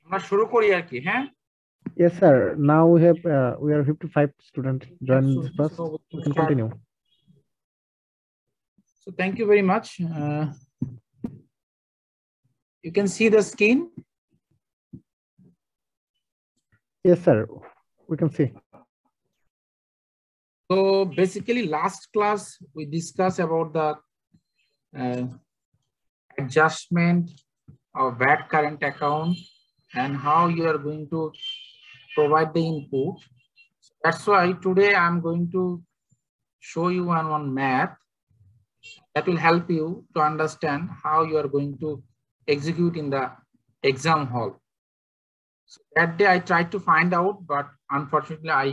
আমরা শুরু করি আর কি, হ্যাঁ? Yes, sir. Now we are 55 students join this class. We can continue. So thank you very much. You can see the screen. Yes, sir. We can see. So basically, last class we discussed about the adjustment of VAT current account and how you are going to provide the input. That's why today I'm going to show you one math that will help you to understand how you are going to execute in the exam hall. So that day I tried to find out, but unfortunately I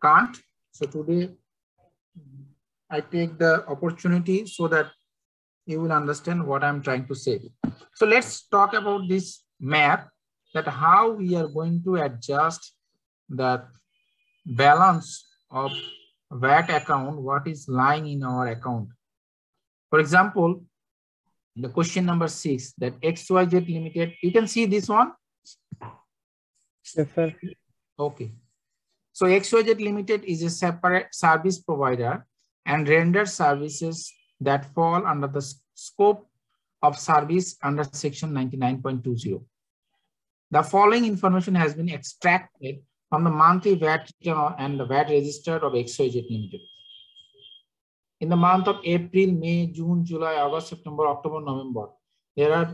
can't. So today I take the opportunity so that you will understand what I'm trying to say. So let's talk about this math, that how we are going to adjust the balance of VAT account, what is lying in our account. For example, the question number 6, that XYZ Limited, you can see this one? Yes, sir. Okay. So XYZ Limited is a separate service provider and renders services that fall under the scope of service under section 99.20. The following information has been extracted from the monthly VAT return and the VAT register of XYZ Limited. In the month of April, May, June, July, August, September, October, November, there are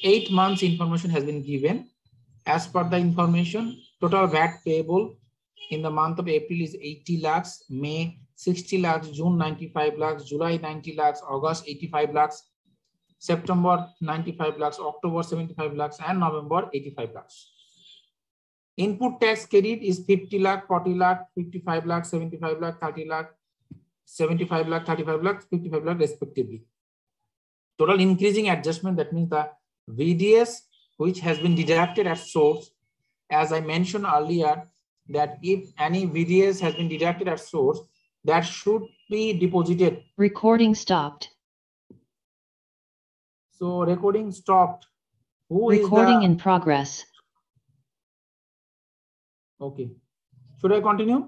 8 months information has been given. As per the information, total VAT payable in the month of April is 80 lakhs, May 60 lakhs, June 95 lakhs, July 90 lakhs, August 85 lakhs, September 95 lakhs, October 75 lakhs, and November 85 lakhs. Input tax credit is 50 lakh, 40 lakh, 55 lakh, 75 lakh, 30 lakh, 75 lakh, 35 lakh, 55 lakh respectively. Total increasing adjustment, that means the VDS which has been deducted at source. As I mentioned earlier, that if any VDS has been deducted at source, that should be deposited. Recording stopped. So recording stopped. Who Recording is in progress. Okay. Should I continue?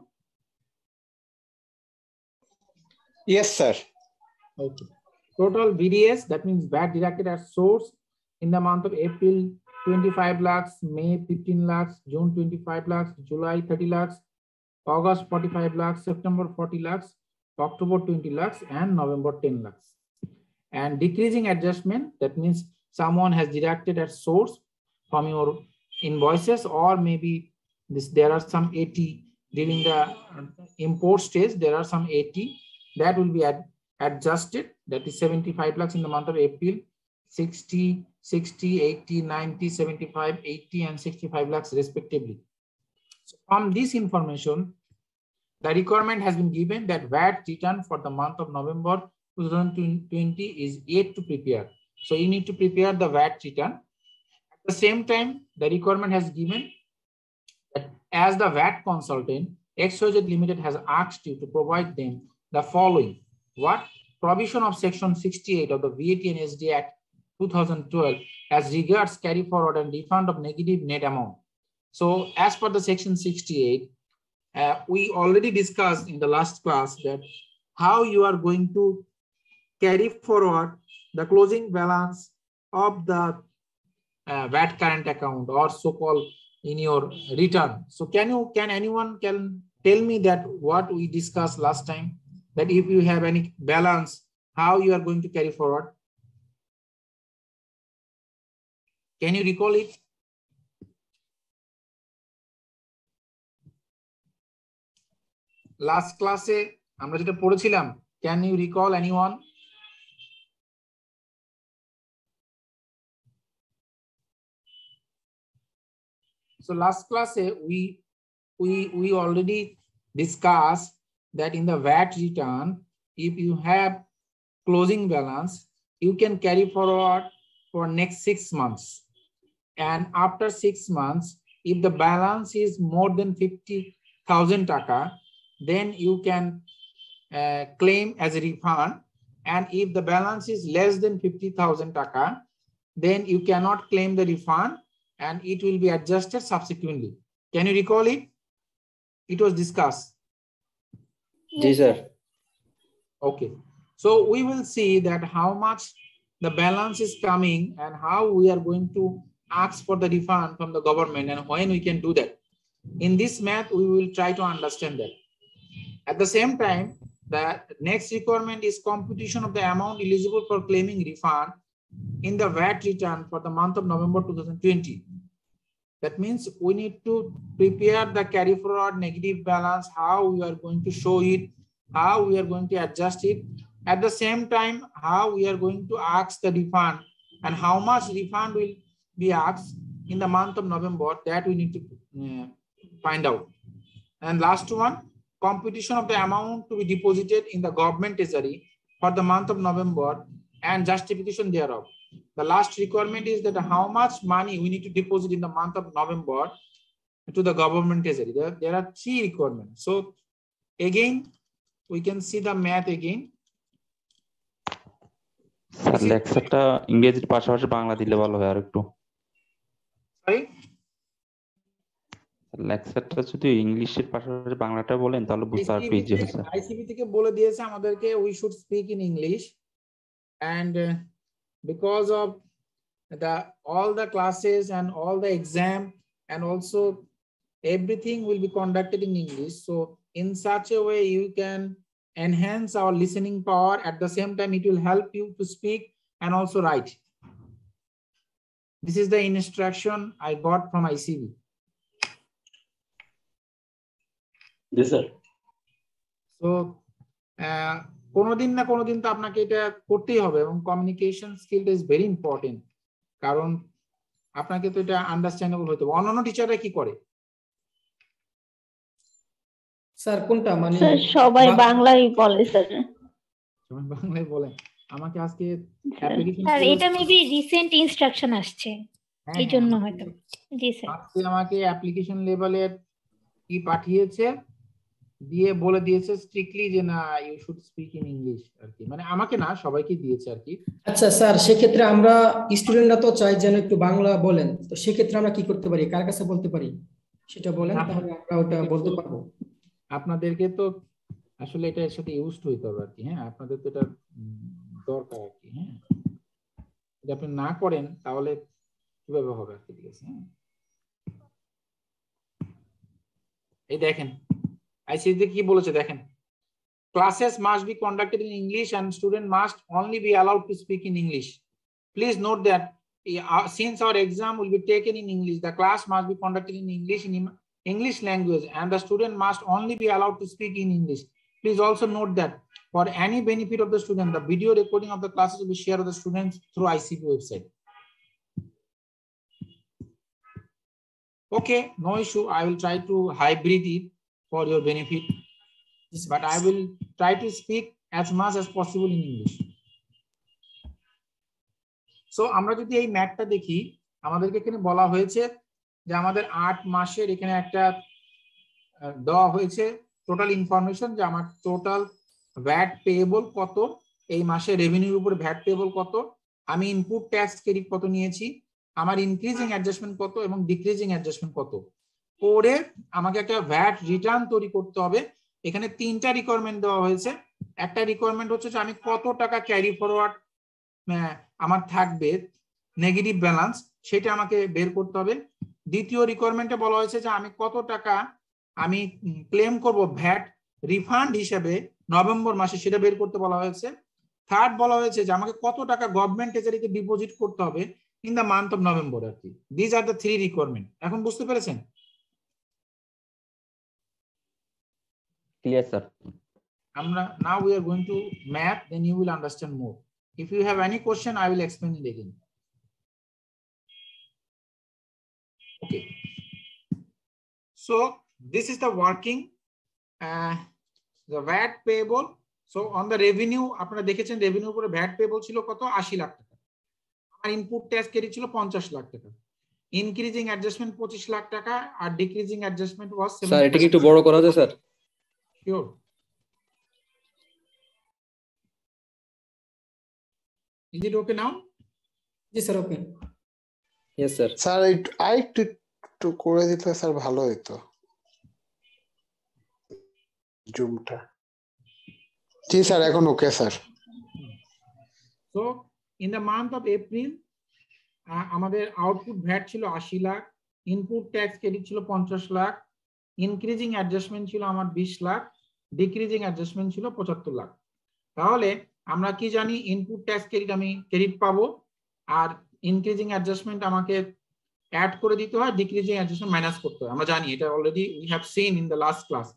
Yes, sir. Okay. Total VDS, that means VAT deducted at source, in the month of April, 25 lakhs, May 15 lakhs, June 25 lakhs, July 30 lakhs, August 45 lakhs, September 40 lakhs, October 20 lakhs, and November 10 lakhs. And decreasing adjustment, that means someone has deducted at source from your invoices, or maybe there are some 80 during the import stage, there are some 80 that will be adjusted, that is 75 lakhs in the month of April, 60, 80, 90, 75, 80, and 65 lakhs respectively. So from this information, the requirement has been given that VAT return for the month of November 2020 is yet to prepare. So you need to prepare the VAT return. At the same time, the requirement has given that as the VAT consultant, XYZ Limited has asked you to provide them the following. What? Provision of section 68 of the VAT and SD Act 2012 as regards carry forward and refund of negative net amount. So as per the section 68, we already discussed in the last class that how you are going to carry forward the closing balance of the VAT current account, or so-called in your return. So can anyone tell me that what we discussed last time, that if you have any balance, how you are going to carry forward? Can you recall it? Last class আমরা যেটা পড়েছিলাম, can you recall anyone? So last class we already discussed that in the VAT return, if you have closing balance, you can carry forward for next 6 months. And after 6 months, if the balance is more than 50,000 taka, then you can claim as a refund and if the balance is less than 50,000 taka, then you cannot claim the refund and it will be adjusted subsequently. Can you recall it? It was discussed. Yes, sir. Okay. So we will see that how much the balance is coming and how we are going to ask for the refund from the government and when we can do that. In this math, we will try to understand that. At the same time, the next requirement is computation of the amount eligible for claiming refund in the VAT return for the month of November 2020. That means we need to prepare the carry forward negative balance, how we are going to show it, how we are going to adjust it. At the same time, how we are going to ask the refund and how much refund will be asked in the month of November, that we need to find out. And last one, computation of the amount to be deposited in the government treasury for the month of November and justification thereof. The last requirement is that how much money we need to deposit in the month of November to the government treasury. There are three requirements. So again, we can see the math again. লেকচারটা ইংরেজির পাশাপাশি বাংলা দিলে ভালো হয় আর একটু। Sorry? লেকচারটা যদি ইংলিশের পাশাপাশি বাংলাটা বলেন তাহলে বুঝতে আর একটু ইজি হচ্ছে। আইসিবি থেকে বলে দিয়েছে আমাদেরকে we should speak in English, and because of all the classes and all the exam and also everything will be conducted in English. So in such a way you can enhance our listening power. At the same time, it will help you to speak and also write. This is the instruction I got from ICB. Yes, sir. So কোনোদিন না কোনোদিন তো আপনাকে এটা করতেই হবে এবং communication স্কিলটা ইজ ভেরি ইম্পর্টেন্ট, কারণ আপনাকে তো এটা আন্ডারস্ট্যান্ডেবল হতে হবে। অন্যান্য টিচাররা কি করে স্যার? কোনটা মানে সবাই বাংলাই বলে স্যার। সবাই বাংলায় বলেন। আমাকে আজকে স্যার এটা মেবি রিসেন্ট ইনস্ট্রাকশন আসছে এই জন্য হয়তো। জি স্যার। আজকে আমাকে অ্যাপ্লিকেশন লেভেলের কি পাঠিয়েছে দিয়ে বলে দিয়েছে স্ট্রিক্টলি যে না you should speak in English আর কি, মানে আমাকে না সবাইকে দিয়েছে আর কি। আচ্ছা স্যার, সেক্ষেত্রে আমরা স্টুডেন্টরা তো চাই যেন একটু বাংলা বলেন, তো সেক্ষেত্রে আমরা কি করতে পারি, কার কাছে বলতে পারি সেটা বলেন, তাহলে আমরা ওটা বলতে পারবো। আপনাদেরকে তো আসলে এটার সাথে ইউজড হইতে হবে আর কি। হ্যাঁ, আপনাদের তো এটা দরকার আর কি। হ্যাঁ, যদি আপনি না করেন তাহলে কিভাবে হবে আর কি। ঠিক আছে, হ্যাঁ। এই দেখেন আইসিসি কি বলেছে দেখেন, classes must be conducted in English and student must only be allowed to speak in English. Please note that since our exam will be taken in English, the class must be conducted in English language and the student must only be allowed to speak in English. Please also note that for any benefit of the student, the video recording of the classes will be shared with the students through ICB website. Okay, no issue. I will try to hybrid it for your benefit, but I will try to speak as much as possible in English. So আমরা যদি এই ম্যাথটা দেখি, আমাদেরকে এখানে বলা হয়েছে যে আমাদের 8 মাসের এখানে একটা দেওয়া হয়েছে টোটাল ইনফরমেশন যে আমার টোটাল ভ্যাট পেয়েবল কত, এই মাসে রেভিনিউর উপর ভ্যাট পেয়েবল কত, আমি ইনপুট ট্যাক্স ক্রেডিট কত নিয়েছি, আমার ইনক্রিজিং অ্যাডজাস্টমেন্ট কত এবং ডিক্রিজিং অ্যাডজাস্টমেন্ট কত, করে আমাকে একটা ভ্যাট রিটার্ন তৈরি করতে হবে। এখানে 3টা রিকোয়ারমেন্ট দেওয়া হয়েছে। একটা রিকোয়ারমেন্ট হচ্ছে যে আমি কত টাকা ক্যারি ফরওয়ার্ড আমার থাকবে নেগেটিভ ব্যালেন্স, সেটা আমাকে বের করতে হবে। দ্বিতীয় রিকোয়ারমেন্টে বলা হয়েছে যে আমি কত টাকা আমি ক্লেম করব ভ্যাট রিফান্ড হিসেবে নভেম্বর মাসে, সেটা বের করতে বলা হয়েছে। থার্ড বলা হয়েছে যে আমাকে কত টাকা গভর্নমেন্ট ট্রেজারিতে ডিপোজিট করতে হবে in the month of November আর কি। These are the 3 requirement. এখন বুঝতে পেরেছেন? Clear, sir. Now we are going to map, then you will understand more. If you have any question, I will explain it again. Okay. So this is the working, the VAT payable. So on the revenue, আপনারা দেখেছেন revenue উপরে VAT payable ছিল কত, 80 লাখ টাকা। আমার input tax credit ছিল 50 লাখ টাকা। Increasing adjustment 25 lakh টাকা আর ডিক্রিজিং অ্যাডজাস্টমেন্ট ওয়াজ 7। স্যার এটা কি একটু বড় করা যায় sir? Sure. Is it okay now? G sir, okay. Yes, sir. Sir একটু করে দিতে স্যার ভালো হতো জুমটা। জি স্যার, এখন okay sir. So in the month of April আমাদের আউটপুট ভ্যাট ছিল 80 লাখ, ইনপুট ট্যাক্স ক্রেডিট ছিল 50 লাখ, ইনক্রিজিং অ্যাডজাস্টমেন্ট ছিল আমার 20 লাখ, ডিক্রিজিং অ্যাডজাস্টমেন্ট ছিল 75 লাখ। তাহলে আমরা কি জানি, ইনপুট ট্যাক্স ক্রেডিট আমি ক্রেডিট পাবো, আর ইনক্রিজিং অ্যাডজাস্টমেন্ট আমাকে অ্যাড করে দিতে হয়, ডিক্রিজিং অ্যাডজাস্টমেন্ট মাইনাস করতে হয়। আমরা জানি এটা, already we have seen in the last class.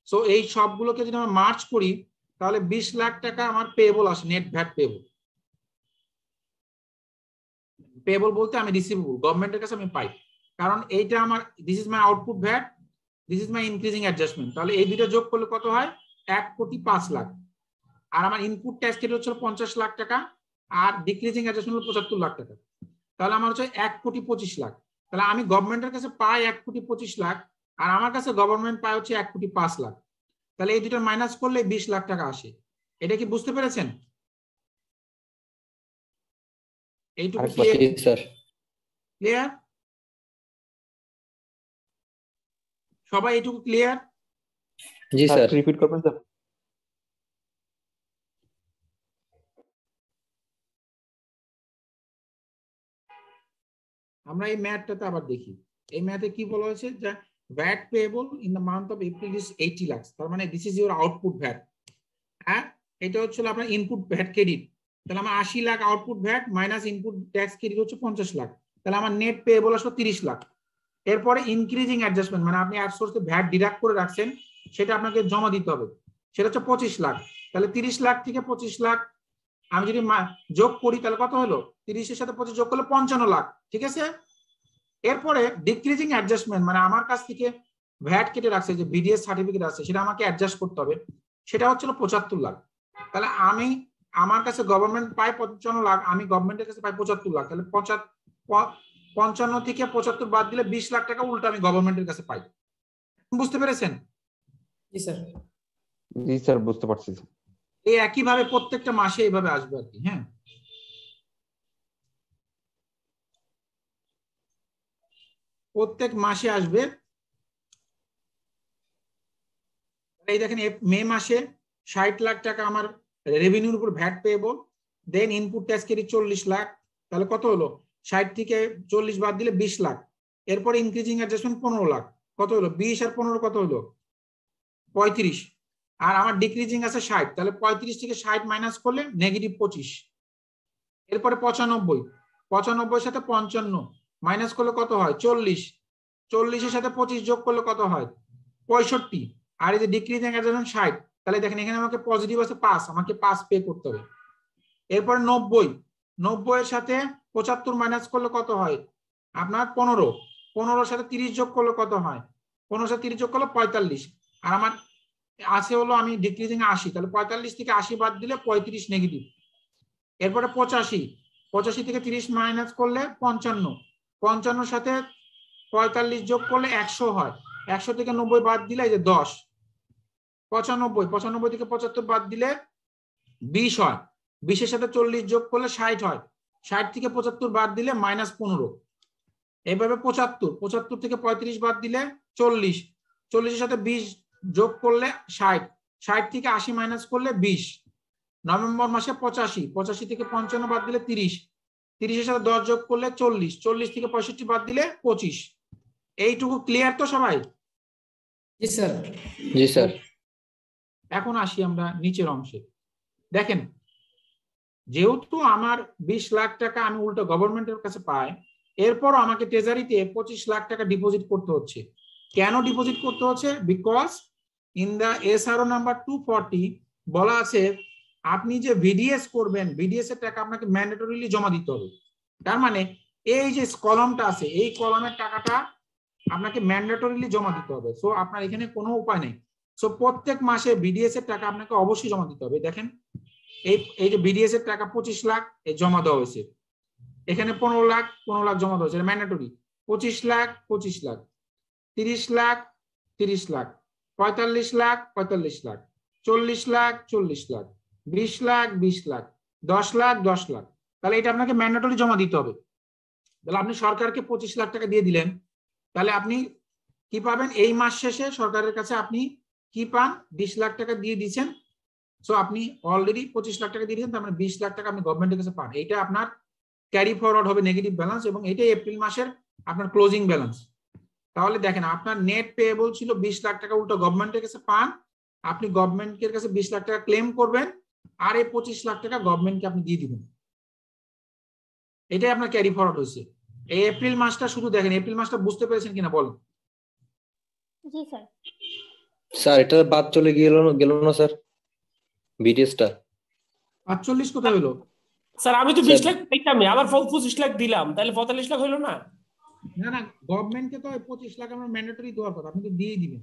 So এই সবগুলোকে যদি আমরা মার্চ করি তাহলে 20 লাখ টাকা আমার পেয়েবল আসে, নেট ভ্যাট পেয়েবল। পেয়েবল বলতে আমি রিসিভেবল, গভর্নমেন্টের কাছে আমি পাই, কারণ এইটা আমার, this is my output VAT, this is my increasing adjustment. তাহলে এই দুটো যোগ করলে কত হয়? 1,05,00,000। আর আমার ইনপুট ট্যাক্স ক্রেডিট হচ্ছে 50 লাখ টাকা, আর ডিক্রিজিং অ্যাডজাস্টমেন্ট হলো 75 লাখ টাকা। তাহলে আমার হচ্ছে 1,25,00,000। তাহলে আমি গভর্নমেন্টের কাছে পাই 1,25,00,000, আর আমার কাছে গভর্নমেন্ট পায় হচ্ছে 1,05,00,000। তাহলে এই দুটো মাইনাস করলে 20 লাখ টাকা আসে। এটা কি বুঝতে পেরেছেন? এইটুকু ক্লিয়ার? সবাই এইটুকু ক্লিয়ার? জি স্যার। রিপিট করবেন স্যার? আমরা এই ম্যাথটাতে আবার দেখি। এই ম্যাথে কি বলা হয়েছে, যে VAT payable in the month of April is 80 lakh. তার মানে this is your output VAT. হ্যাঁ, এটা হচ্ছে আপনার ইনপুট ভ্যাট ক্রেডিট। তাহলে আমার 80 lakh output VAT minus input tax credit হচ্ছে 50 লাখ। তাহলে আমার নেট পেয়েবল আসলে 30 লাখ। এরপরে ইনক্রিজিং অ্যাডজাস্টমেন্ট, মানে আপনি অ্যাডসোর্সে ভ্যাট ডিডাক্ট করে রাখছেন, সেটা আপনাকে জমা দিতে হবে, সেটা হচ্ছে 25 লাখ। তাহলে 30 লাখ থেকে 25 লাখ আমি যদি যোগ করি তাহলে কত হলো? 30 এর সাথে 25 যোগ করলে 55 লাখ। ঠিক আছে। এরপরে ডিক্রিজিং অ্যাডজাস্টমেন্ট, মানে আমার কাছ থেকে ভ্যাট কেটে রাখছে, যে বিডিএস সার্টিফিকেট আছে, সেটা আমাকে অ্যাডজাস্ট করতে হবে, সেটা হচ্ছিল 75 লাখ। তাহলে আমি, আমার কাছে গভর্নমেন্ট পায় 55 লাখ, আমি গভর্নমেন্টের কাছে পাই 75 লাখ। তাহলে 55 থেকে 75 বাদ দিলে 20 লাখ টাকা উল্টো আমি গভর্নমেন্টের কাছে পাই। বুঝতে পেরেছেন? জি স্যার। জি স্যার, বুঝতে পারছি। এই একইভাবে প্রত্যেকটা মাসে এইভাবে আসবে আর কি। হ্যাঁ, প্রত্যেক মাসে আসবে। এই দেখেন, মে মাসে 60 লাখ টাকা আমার রেভিনিউর উপর ভ্যাট পেয়েবল, দেন ইনপুট ট্যাক্স ক্রেডিট 40 লাখ। তাহলে কত হলো? 60 থেকে 40 বাদ দিলে 20 লাখ। এরপরে ইনক্রিজিং অ্যাডজাস্টমেন্ট 15 লাখ। কত হলো? 20 আর 15 কত হলো? 35। আর আমার ডিক্রিজিং আছে 60। তাহলে 35 থেকে 60 মাইনাস করলে নেগেটিভ 25। এরপরে 95, 95 সাথে 55 মাইনাস করলে কত হয়? 40। 40 এর সাথে 25 যোগ করলে কত হয়? 65। আর এই যে ডিক্রিজিং অ্যাডজাস্টমেন্ট 60। তাহলে দেখেন এখানে আমাকে পজিটিভ আছে 5, আমাকে 5 পে করতে হবে। এরপরে 90, 90 এর সাথে 75 মাইনাস করলে কত হয়? আপনার 15। 15 এর সাথে 30 যোগ করলে কত হয়? 15 এর সাথে 30 যোগ করলে 45। আর আমার আছে হলো, আমি ডিক্রিজিং 80। তাহলে 45 থেকে 80 বাদ দিলে 35 নেগেটিভ। এরপরে 85, 85 থেকে 30 মাইনাস করলে 55। 55 এর সাথে 45 যোগ করলে 100 হয়। 100 থেকে 90 বাদ দিলে এই যে 10। 95, 95 থেকে 75 বাদ দিলে 20 হয়। 20 এর সাথে 40 যোগ করলে 60 হয়। 60 থেকে 75 বাদ দিলে -15। এইভাবে 75, 75 থেকে 35 বাদ দিলে 40, 40 এর সাথে 20 যোগ করলে 60, 60 থেকে 80 মাইনাস করলে 20। নভেম্বর মাসে 85, 85 থেকে 55 বাদ দিলে 30, 30 এর সাথে 10 যোগ করলে 40, 40 থেকে 65 বাদ দিলে 25। এইটুকু ক্লিয়ার তো সবাই? জি স্যার। জি স্যার। এখন আসি আমরা নিচের অংশে। দেখেন, যেহেতু আমার 20 লাখ টাকা আমি উল্টো গভর্নমেন্টের কাছে পাই, এরপর আমাকে ট্রেজারিতে 25 লাখ টাকা ডিপোজিট করতে হচ্ছে। কেন ডিপোজিট করতে হচ্ছে? Because in the SRO number 240 বলা আছে, আপনি যে ভিডিএস করবেন, ভিডিএস এর টাকা আপনাকে ম্যান্ডেটরিলি জমা দিতে হবে। তার মানে এই যে কলামটা আছে, এই কলামের টাকাটা আপনাকে ম্যান্ডেটরিলি জমা দিতে হবে। সো আপনার এখানে কোনো উপায় নেই। সো প্রত্যেক মাসে ভিডিএস এর টাকা আপনাকে অবশ্যই জমা দিতে হবে। দেখেন, এই যে ভিডিএস এর টাকা 25 লাখ জমা দেওয়া হয়েছে, এখানে 15 লাখ জমা দেওয়া হয়েছে, ম্যান্ডেটরি। 25 লাখ 25 লাখ, 30 লাখ 30 লাখ, 45 লাখ 45 লাখ, 40 লাখ 40 লাখ, 20 লাখ 20 লাখ, 10 লাখ 10 লাখ। তাহলে এটা আপনাকে ম্যান্ডেটরি জমা দিতে হবে। তাহলে আপনি সরকারকে 25 লাখ টাকা দিয়ে দিলেন, তাহলে আপনি কি পাবেন এই মাস শেষে সরকারের কাছে আপনি কি পান, 20 লাখ টাকা দিয়ে দিচ্ছেন। সো আপনি অলরেডি 25 লাখ টাকা দিয়ে দিয়েছেন, তার মানে 20 লাখ টাকা আপনি গভর্নমেন্টের কাছে পান। এটা আপনার ক্যারি ফরওয়ার্ড হবে নেগেটিভ ব্যালেন্স, এবং এটাই এপ্রিল মাসের আপনার ক্লোজিং ব্যালেন্স। তাহলে দেখেন আপনার নেট পেয়েবল ছিল 20 লাখ টাকা, উল্টো গভর্নমেন্টের কাছে পান, আপনি গভর্নমেন্টের কাছে 20 লাখ টাকা ক্লেম করবেন, আর এই 25 লাখ টাকা গভর্নমেন্টকে আপনি দিয়ে দিবেন। এটাই আপনার ক্যারি ফরওয়ার্ড হয়েছে। এই এপ্রিল মাসটা শুধু দেখেন, এপ্রিল মাসটা বুঝতে পেরেছেন কিনা বলেন? জি স্যার। স্যার এটা বাদ চলে গেল না স্যার, বিডিএসটা 45 কোথায় হলো? স্যার আমি তো 20 লাখ পাইতামই, আবার 25 লাখ দিলাম, তাহলে 45 লাখ হলো না? না না, গভর্নমেন্টকে তো 25 লাখ আমরা ম্যান্ডেটরি দেওয়ার কথা, আপনি তো দিয়ে দিবেন,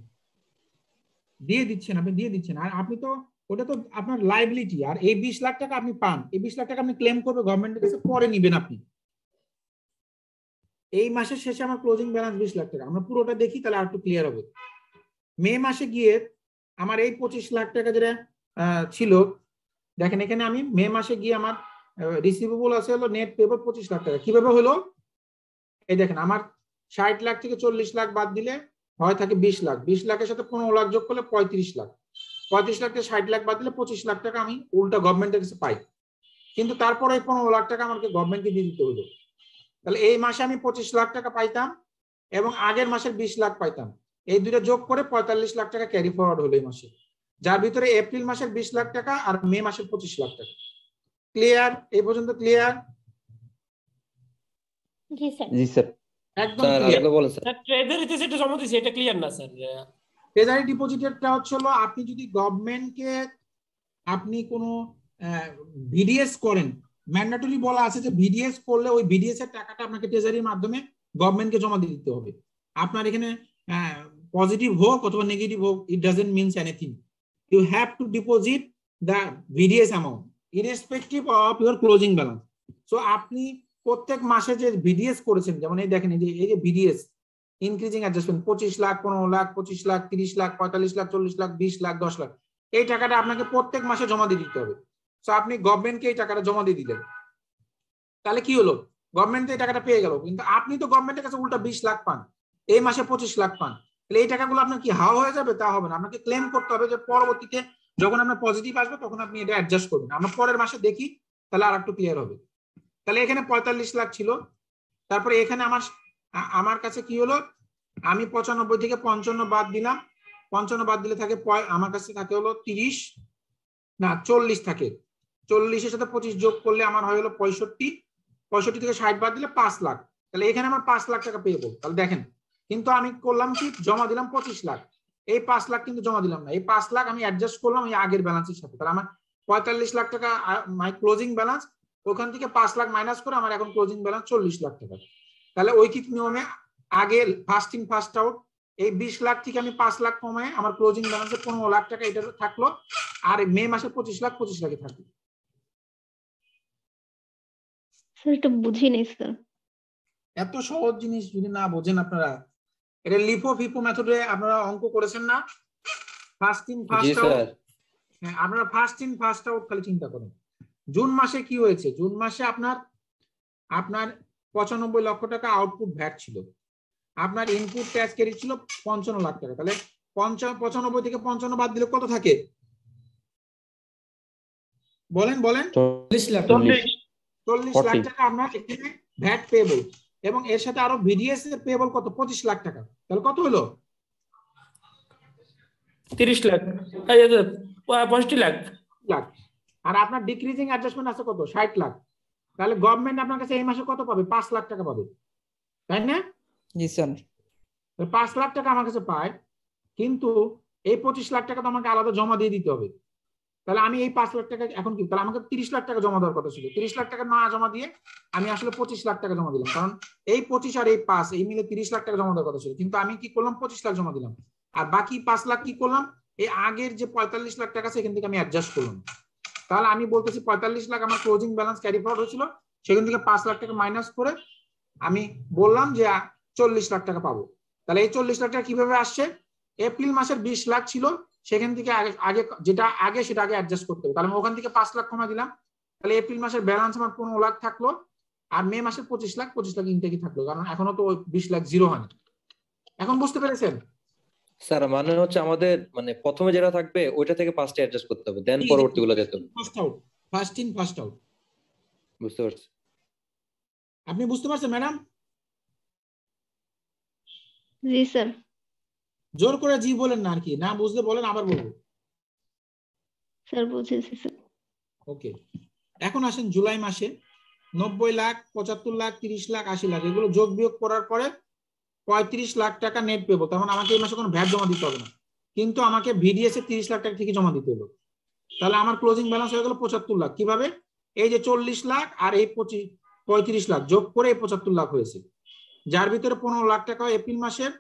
দিয়ে দিচ্ছেন, আপনি দিয়ে দিচ্ছেন। আর আপনি তো ওটা তো আপনার লাইবিলিটি, আর এই 20 লাখ টাকা আপনি পান, এই 20 লাখ টাকা আপনি ক্লেম করবে গভর্নমেন্টের কাছে, পরে নিবেন আপনি। এই মাসের শেষে আমার ক্লোজিং ব্যালেন্স 20 লাখ টাকা, আমরা পুরোটা দেখি তাহলে আর একটু ক্লিয়ার হবে। মে মাসে গিয়ে আমার এই 25 লাখ টাকা যেটা ছিল, দেখেন এখানে আমি মে মাসে গিয়ে আমার রিসিভেবল আছে হলো নেট পেবল 25 লাখ টাকা। কিভাবে হলো? এই দেখেন আমার 60 লাখ থেকে 40 লাখ বাদ দিলে হয় থাকে 20 লাখ, 20 লাখের সাথে 15 লাখ যোগ করলে 35 লাখ, 35 লাখ থেকে 60 লাখ বাদ দিলে 25 লাখ টাকা আমি উল্টা গভর্নমেন্টের কাছে পাই। কিন্তু তারপরে এই 15 লাখ টাকা আমাকে গভর্নমেন্টকে দিয়ে দিতে হলো। তাহলে এই মাসে আমি 25 লাখ টাকা পাইতাম এবং আগের মাসের 20 লাখ পাইতাম, এই দুইটা যোগ করে 45 লাখ টাকা ক্যারি ফরওয়ার্ড হলো এই মাসে, যার ভিতরে এপ্রিল মাসের 20 লাখ টাকা আর মে মাসের 25 লাখ টাকা। ক্লিয়ার? এই পর্যন্ত ক্লিয়ার? জি স্যার। জি স্যার। একদম স্যার ক্লিয়ার। আরেকবার বলেন স্যার। স্যার ট্রেজারিতে যেটা জমা দিয়েছে এটা ক্লিয়ার না স্যার। ট্রেজারি ডিপোজিটেরটা হচ্ছে হলো আপনি যদি গভর্নমেন্টকে আপনি কোনো ভিডিএস করেন, ম্যান্ডেটরি বলা আছে যে ভিডিএস করলে ওই ভিডিএস এর টাকাটা আপনাকে ট্রেজারির মাধ্যমে গভর্নমেন্টকে জমা দিয়ে দিতে হবে। আপনার এখানে পজিটিভ হোক অথবা নেগেটিভ হোক, it doesn't means anything, you have to deposit the VDS amount irrespective of your closing balance. So আপনি প্রত্যেক মাসে যে ভিডিএস করেছেন, যেমন এই দেখেন এই যে VDS increasing adjustment 25 lakh, 15 lakh, 25 lakh, 30 lakh, 45 lakh, 40 lakh, 20 lakh, 10 lakh, এই টাকাটা আপনাকে প্রত্যেক মাসে জমা দিয়ে দিতে হবে। সো আপনি গভর্নমেন্টকে এই টাকাটা জমা দিয়ে দিলেন, তাহলে কি হলো? গভর্নমেন্ট এই টাকাটা পেয়ে গেল, কিন্তু আপনি তো গভর্নমেন্টের কাছে উল্টা 20 লাখ পান, এই মাসে 25 লাখ পান। তাহলে এই টাকাগুলো আপনার কি হাওয়া হয়ে যাবে? তা হবে না, আপনাকে ক্লেম করতে হবে যে পরবর্তীতে যখন আপনার পজিটিভ আসবে তখন আপনি এটা অ্যাডজাস্ট করবেন। আমরা পরের মাসে দেখি, তাহলে আর একটু ক্লিয়ার হবে। তাহলে এখানে 45 লাখ ছিল, তারপরে এখানে আমার কাছে কি হলো, আমি 95 থেকে 55 বাদ দিলাম, 55 বাদ দিলে থাকে আমার কাছে থাকে হলো 30 না 40 থাকে, 40-এর সাথে 25 যোগ করলে আমার হয় হলো 65, 65 থেকে 60 বাদ দিলে 5 লাখ। তাহলে এখানে আমার 5 লাখ টাকা পেয়ে যাবো। তাহলে দেখেন, কিন্তু আমি করলাম কি, জমা দিলাম 25 লাখ, এই 5 লাখ কিন্তু জমা দিলাম না, এই 5 লাখ আমি অ্যাডজাস্ট করলাম এই আগের ব্যালেন্সের সাথে। তাহলে আমার 45 লাখ টাকা মাই ক্লোজিং ব্যালেন্স, ওখান থেকে 5 লাখ মাইনাস করে আমার এখন ক্লোজিং ব্যালেন্স 40 লাখ টাকা। তাহলে ঐকিক নিয়মে আগে ফার্স্ট ইন ফার্স্ট আউট, এই 20 লাখ থেকে আমি 5 লাখ কমায় আমার ক্লোজিং ব্যালেন্সে 15 লাখ টাকা এটা থাকলো, আর মে মাসে 25 লাখে থাকলো। স্যার এটা বুঝিনি স্যার। এত সহজ জিনিস যদি না বোঝেন আপনারা, এটা লিফো ফিফো মেথডে আপনারা অঙ্ক করেছেন না, ফার্স্ট ইন ফার্স্ট আউট। হ্যাঁ, আপনারা ফার্স্ট ইন ফার্স্ট আউট খালি চিন্তা করেন। জুন মাসে কি হয়েছে? জুন মাসে আপনার 95 লক্ষ টাকা আউটপুট ভ্যাট ছিল, আপনার ইনপুট ট্যাক্স ক্রেডিট ছিল 55 লাখ টাকা। তাহলে 95 থেকে 55 বাদ দিলে কত থাকে? বলেন 40 লাখ। 40 লাখ টাকা আপনার এখানে ভ্যাট পেয়েবল, এবং এর সাথে আরো ভিডিএস এর পেয়েবল কত? 25 লাখ টাকা। তাহলে কত হলো? 30 লাখ, 65 লাখ। আর আপনার ডিক্রিজিং অ্যাডজাস্টমেন্ট আছে কত? 60 লাখ। তাহলে গভর্নমেন্ট আপনার কাছে এই মাসে কত পাবে? 5 লাখ টাকা পাবে, তাই না? জি স্যার। 5 লাখ টাকা আমার কাছে পায়, কিন্তু এই 25 লাখ টাকা তো আমাকে আলাদা জমা দিয়ে দিতে হবে। তাহলে আমি এই 5 লাখ টাকা এখন কি, তাহলে আমাকে 30 লাখ টাকা জমা দেওয়ার কথা ছিল। 30 লাখ টাকা না জমা দিয়ে আমি আসলে 25 লাখ টাকা জমা দিলাম, কারণ এই 25 আর এই 5 এই মিলে 30 লাখ টাকা জমা দেওয়ার কথা ছিল, কিন্তু আমি কি করলাম? 25 লাখ জমা দিলাম, আর বাকি 5 লাখ কি করলাম? এই আগের যে 45 লাখ টাকা সেখান থেকে আমি অ্যাডজাস্ট করলাম। তাহলে আমি বলতেছি 45 লাখ আমার ক্লোজিং ব্যালেন্স ক্যারি ফরওয়ার্ড হয়েছিল, সেখান থেকে 5 লাখ টাকা মাইনাস করে আমি বললাম যে 40 লাখ টাকা পাবো। তাহলে এই 40 লাখ টাকা কিভাবে আসছে? এপ্রিল মাসের 20 লাখ ছিল, সেখান থেকে আগে যেটা আগে সেটা আগে অ্যাডজাস্ট করতে হবে। তাহলে আমি ওখান থেকে 5 লাখ কমা দিলাম, তাহলে এপ্রিল মাসের ব্যালেন্স আমার 15 লাখ থাকলো, আর মে মাসের 25 লাখ ইনটেকই থাকলো, কারণ এখনো তো 20 লাখ জিরো হয়নি। এখন বুঝতে পেরেছেন? স্যার মানে হচ্ছে আমাদের মানে প্রথমে যেটা থাকবে ওইটা থেকে 5টা অ্যাডজাস্ট করতে হবে, দেন পরবর্তীগুলো যেতে হবে। First out, first in first out. বুঝতে পারছি। আপনি বুঝতে পারছেন ম্যাডাম? জি স্যার। জোর করে জি বলেন না, আর কি না বুঝলে বলেন, আবার বলবো। স্যার বুঝেছি স্যার। ওকে, এখন আসেন জুলাই মাসে 90 লাখ, 75 লাখ, 30 লাখ, 80 লাখ এগুলো যোগ বিয়োগ করার পরে 35 লাখ টাকা নেট পেবো। তখন আমাকে এই মাসে কোনো ভ্যাট জমা দিতে হবে না, কিন্তু আমাকে ভিডিএস এ 30 লাখ টাকা ঠিকই জমা দিতে হলো। তাহলে আমার ক্লোজিং ব্যালেন্স হয়ে গেল 75 লাখ। কিভাবে? এই যে 40 লাখ আর এই 35 লাখ যোগ করে এই 75 লাখ হয়েছে, যার ভিতরে 15 লাখ টাকা এপ্রিল মাসের,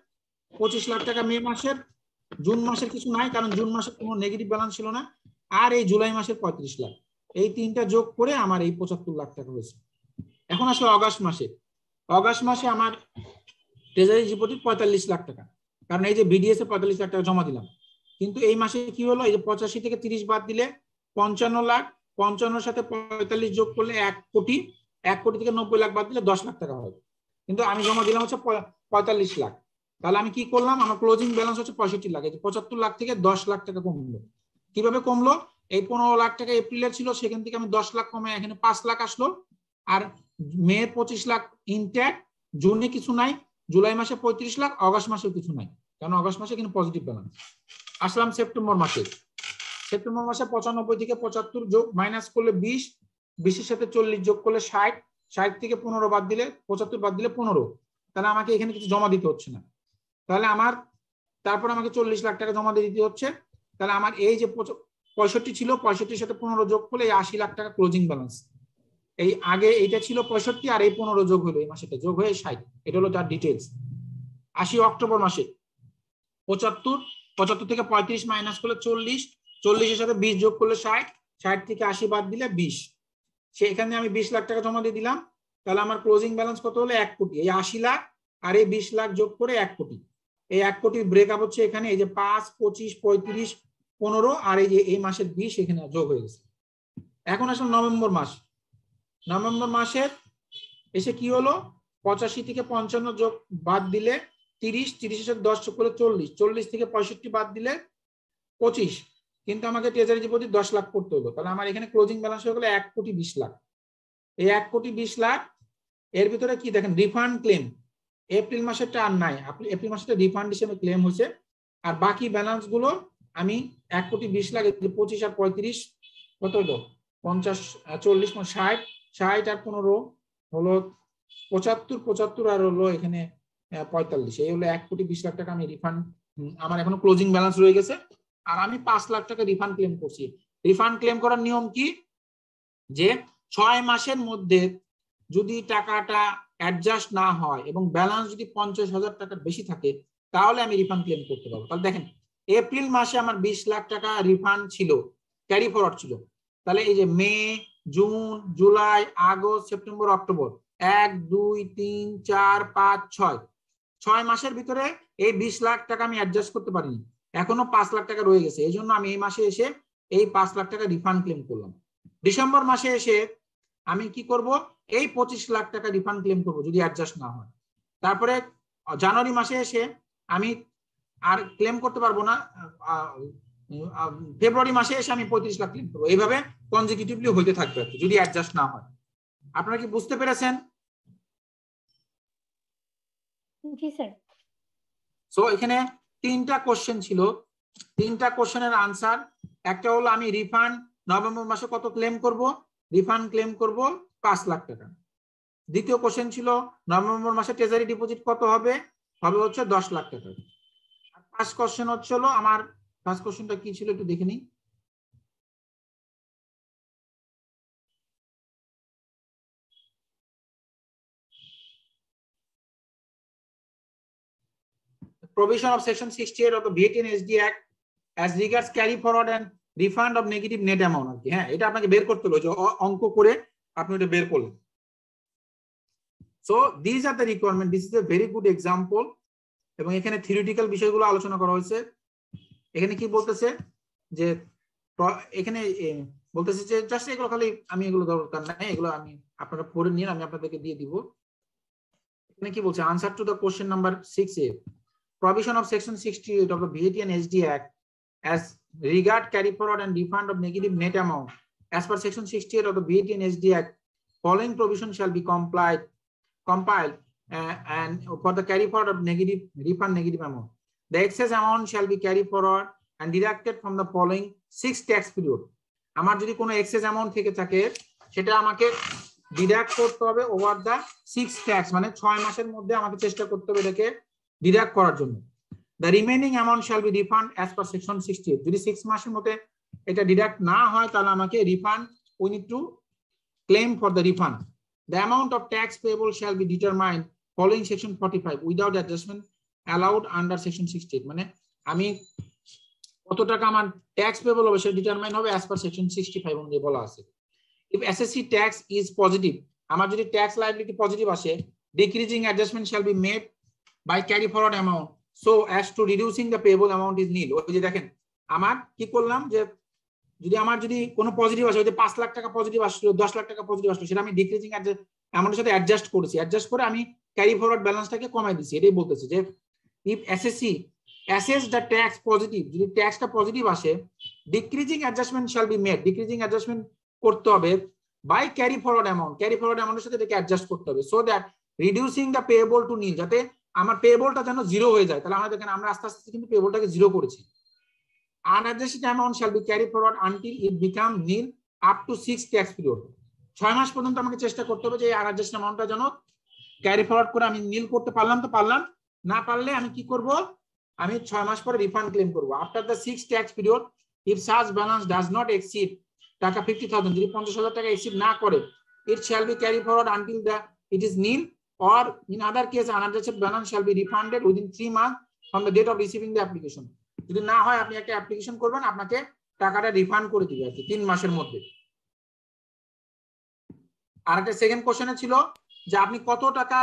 25 লাখ টাকা মে মাসের, জুন মাসের কিছু নাই কারণ জুন মাসের কোনো নেগেটিভ ব্যালেন্স ছিল না, আর এই জুলাই মাসের 35 লাখ, এই তিনটা যোগ করে আমার এই 75 লাখ টাকা হয়েছে। এখন আসলে অগাস্ট মাসে, অগাস্ট মাসে আমার ট্রেজারি ডিপোজিট 45 লাখ টাকা, কারণ এই যে বিডিএস এ 45 লাখ টাকা জমা দিলাম। কিন্তু এই মাসে কি হলো, এই যে 85 থেকে 30 বাদ দিলে 55 লাখ, 55 সাথে 45 যোগ করলে 1 কোটি, 1 কোটি থেকে 90 লাখ বাদ দিলে 10 লাখ টাকা হয়, কিন্তু আমি জমা দিলাম হচ্ছে 45 লাখ। তাহলে আমি কি করলাম, আমার ক্লোজিং ব্যালেন্স হচ্ছে 65 লাখ, এই যে 75 লাখ থেকে 10 লাখ টাকা কমলো। কিভাবে কমলো? এই 15 লাখ টাকা এপ্রিলের ছিল, সেখান থেকে আমি 10 লাখ কমে এখানে 5 লাখ আসলো, আর মে 25 লাখ ইনট্যাক্ট, জুনে কিছু নাই, জুলাই মাসে 35 লাখ, অগাস্ট মাসেও কিছু নাই, কারণ অগাস্ট মাসে কিন্তু পজিটিভ ব্যালেন্স। আসলাম সেপ্টেম্বর মাসে, সেপ্টেম্বর মাসে 95 থেকে 75 যোগ মাইনাস করলে 20, 20 এর সাথে 40 যোগ করলে 60, 60 থেকে 15 বাদ দিলে 75 বাদ দিলে 15, তাহলে আমাকে এখানে কিছু জমা দিতে হচ্ছে না। তাহলে আমার তারপর আমাকে 40 লাখ টাকা জমা দিয়ে দিতে হচ্ছে। তাহলে আমার এই যে 65 ছিল, 65 সাথে 15 যোগ করলে 80 লাখ টাকা ক্লোজিং ব্যালেন্স। এই আগে এইটা ছিল 65 আর এই 15 যোগ হলো, এই মাসেটা যোগ হয়ে 60, এটা হলো তার ডিটেলস। 80 অক্টোবর মাসে 75, 75 থেকে 35 মাইনাস করলে 40, 40 এর সাথে 20 যোগ করলে 60, 60 থেকে 80 বাদ দিলে 20, সেখানে আমি 20 লাখ টাকা জমা দিয়ে দিলাম। তাহলে আমার ক্লোজিং ব্যালেন্স কত হলো? 1 কোটি। এই 80 লাখ আর এই 20 লাখ যোগ করে 1 কোটি। এই 1 কোটির ব্রেকআপ হচ্ছে এখানে, এই যে 5, 25, 35, 15 আর এই যে এই মাসের 20 এখানে যোগ হয়ে গেছে। এখন আসলে নভেম্বর মাস, নভেম্বর মাসের এসে কি হলো, 85 থেকে 55 যোগ বাদ দিলে 30, 30 এর সাথে 10 যোগ করলে 40, 40 থেকে 65 বাদ দিলে 25, কিন্তু আমাকে ট্রেজারি ডিপোজিট 10 লাখ করতে হলো। তাহলে আমার এখানে ক্লোজিং ব্যালেন্স হয়ে গেল 1 কোটি 20 লাখ। এই 1 কোটি 20 লাখ এর ভিতরে কি দেখেন, রিফান্ড ক্লেম এপ্রিল মাসেরটা আর নাই, এপ্রিল মাসেরটা রিফান্ড হিসেবে ক্লেম হয়েছে, আর বাকি ব্যালেন্স গুলো আমি 1 কোটি 20 লাখ, 25 আর 35 কত হলো, 50, 40, 60, 60 আর 15 হলো 75, 75 আর হলো এখানে 45, এই হলো 1 কোটি 20 লাখ টাকা আমি রিফান্ড, আমার এখনো ক্লোজিং ব্যালেন্স রয়ে গেছে। আর আমি 5 লাখ টাকা রিফান্ড ক্লেম করছি। রিফান্ড ক্লেম করার নিয়ম কি, যে 6 মাসের মধ্যে যদি টাকাটা অ্যাডজাস্ট না হয় এবং ব্যালেন্স যদি 50,000 টাকার বেশি থাকে, তাহলে আমি রিফান্ড ক্লেম করতে পারবো। তাহলে দেখেন এপ্রিল মাসে আমার 20 লাখ টাকা রিফান্ড ছিল, ক্যারি ফরওয়ার্ড ছিল। তাহলে এই যে May, June, July, August, September, October, 1, 2, 3, 4, 5, 6, 6 মাসের ভিতরে এই 20 লাখ টাকা আমি অ্যাডজাস্ট করতে পারিনি, এখনো 5 লাখ টাকা রয়ে গেছে। এই জন্য আমি এই মাসে এসে এই 5 লাখ টাকা রিফান্ড ক্লেম করলাম। ডিসেম্বর মাসে এসে আমি কি করব, এই 25 লাখ টাকা রিফান্ড ক্লেম করব যদি অ্যাডজাস্ট না হয়। তারপরে জানুয়ারি মাসে এসে আমি আর ক্লেম করতে পারবো না, ফেব্রুয়ারি মাসে এসে আমি 35 লাখ ক্লেম করবো। এইভাবে কনজিকিউটিভলি হইতে থাকবে যদি অ্যাডজাস্ট না হয়। আপনারা কি বুঝতে পেরেছেন? জি স্যার। সো এখানে 3টা কোশ্চেন ছিল, 3টা কোশ্চেনের আনসার। একটা হলো আমি রিফান্ড নভেম্বর মাসে কত ক্লেম করব, রিফান্ড ক্লেম করব 5 লাখ টাকা। দ্বিতীয় কোশ্চেন ছিল নভেম্বর মাসে ট্রেজারি ডিপোজিট কত হবে, হবে হচ্ছে 10 লাখ টাকা। আর ফার্স্ট কোশ্চেন হচ্ছিল আমার, ফার্স্ট কোশ্চেনটা কি ছিল একটু দেখে নিই। Provision of section 68 of the VAT and SG Act as regards carry forward and refund of negative net amount আর কি। হ্যাঁ, এটা আপনাকে বের করতে হলো, যে অঙ্ক করে আপনি এটা বের করলেন। So these are the requirement, this is a very good example, এবং এখানে থিওরিটিক্যাল বিষয়গুলো আলোচনা করা হয়েছে। এখানে কি বলতেছে, যে এখানে বলতেছি যে জাস্ট এগুলো খালি আমি এগুলো দরকার নাই, এগুলো আমি আপনারা পড়ে নিন, আমি আপনাদেরকে দিয়ে দিব। এখানে কি বলছে, answer to the question number 6A, provision of section 68 of the VAT and SD Act as regard carry forward and refund of negative net amount as per section 68 of the VAT and SD Act, following provision shall be compiled and for the carry forward of negative refund negative amount, the excess amount shall be carried forward and deducted from the following 6 tax period. আমার যদি কোনো access amount থেকে থাকে সেটা আমাকে deduct করতে হবে over the 6 tax, মানে 6 মাসের মধ্যে আমাকে চেষ্টা করতে হবে এটাকে ডিডাক্ট করার জন্য। The remaining amount shall be refund as per section 68. যদি 6 মাসের মধ্যে এটা ডিডাক্ট না হয় তাহলে আমাকে refund, we need to claim for the refund. The amount of tax payable shall be determined following section 45 without adjustment allowed under section 68. মানে আমি কত টাকা আমার ট্যাক্স পেবল হবে সেটা ডিটারমাইন হবে as per section 65 অনুযায়ী বলা আছে। If SSC tax is positive, আমার যদি ট্যাক্স লায়াবিলিটি পজিটিভ আসে, decreasing adjustment shall be made by carry forward amount so as to reducing the payable amount is nil. ওই যে দেখেন আমার কি করলাম, যে যদি আমার যদি কোনো পজিটিভ আসে, ওই যে 5 লাখ টাকা পজিটিভ আসলো, 10 লাখ টাকা পজিটিভ আসলো, সেটা আমি ডিক্রিজিং অ্যামাউন্টের সাথে অ্যাডজাস্ট করেছি, অ্যাডজাস্ট করে আমি ক্যারি ফরওয়ার্ড ব্যালেন্সটাকে কমাই দিছি। এটাই বলতেছে যে if SSC assess the tax positive, যদি ট্যাক্সটা পজিটিভ আসে, decreasing adjustment shall be made, decreasing adjustment করতে হবে by carry forward amount, carry forward amount-এর সাথে এটাকে অ্যাডজাস্ট করতে হবে so that reducing the payable to nil, যাতে আমার পেয়েবলটা যেন জিরো হয়ে যায়। তাহলে আমরা দেখেন আমরা আস্তে আস্তে কিন্তু পেয়েবলটাকে জিরো করেছি। Unadjusted amount shall be carried forward until it become nil up to 6 tax period. 6 মাস পর্যন্ত আমাকে চেষ্টা করতে হবে যে এই unadjusted amountটা যেন ক্যারি ফরওয়ার্ড করে আমি নীল করতে পারলাম তো পারলাম, না পারলে আমি কি করব, আমি 6 মাস পরে রিফান্ড ক্লেম করব। After the 6 tax period if such balance does not exceed taka 50,000, যদি 50,000 টাকা এক্সিড না করে, it shall be carry forward until the it is nil or in other case unadjusted balance shall be refunded within 3 months from the date of receiving the application. যদি না হয় আপনি একটা application করবেন, আপনাকে টাকাটা রিফান্ড করে দিবে আর কি 3 মাসের মধ্যে। আর একটা সেকেন্ড কোশ্চেনে ছিল যে আপনি কত টাকা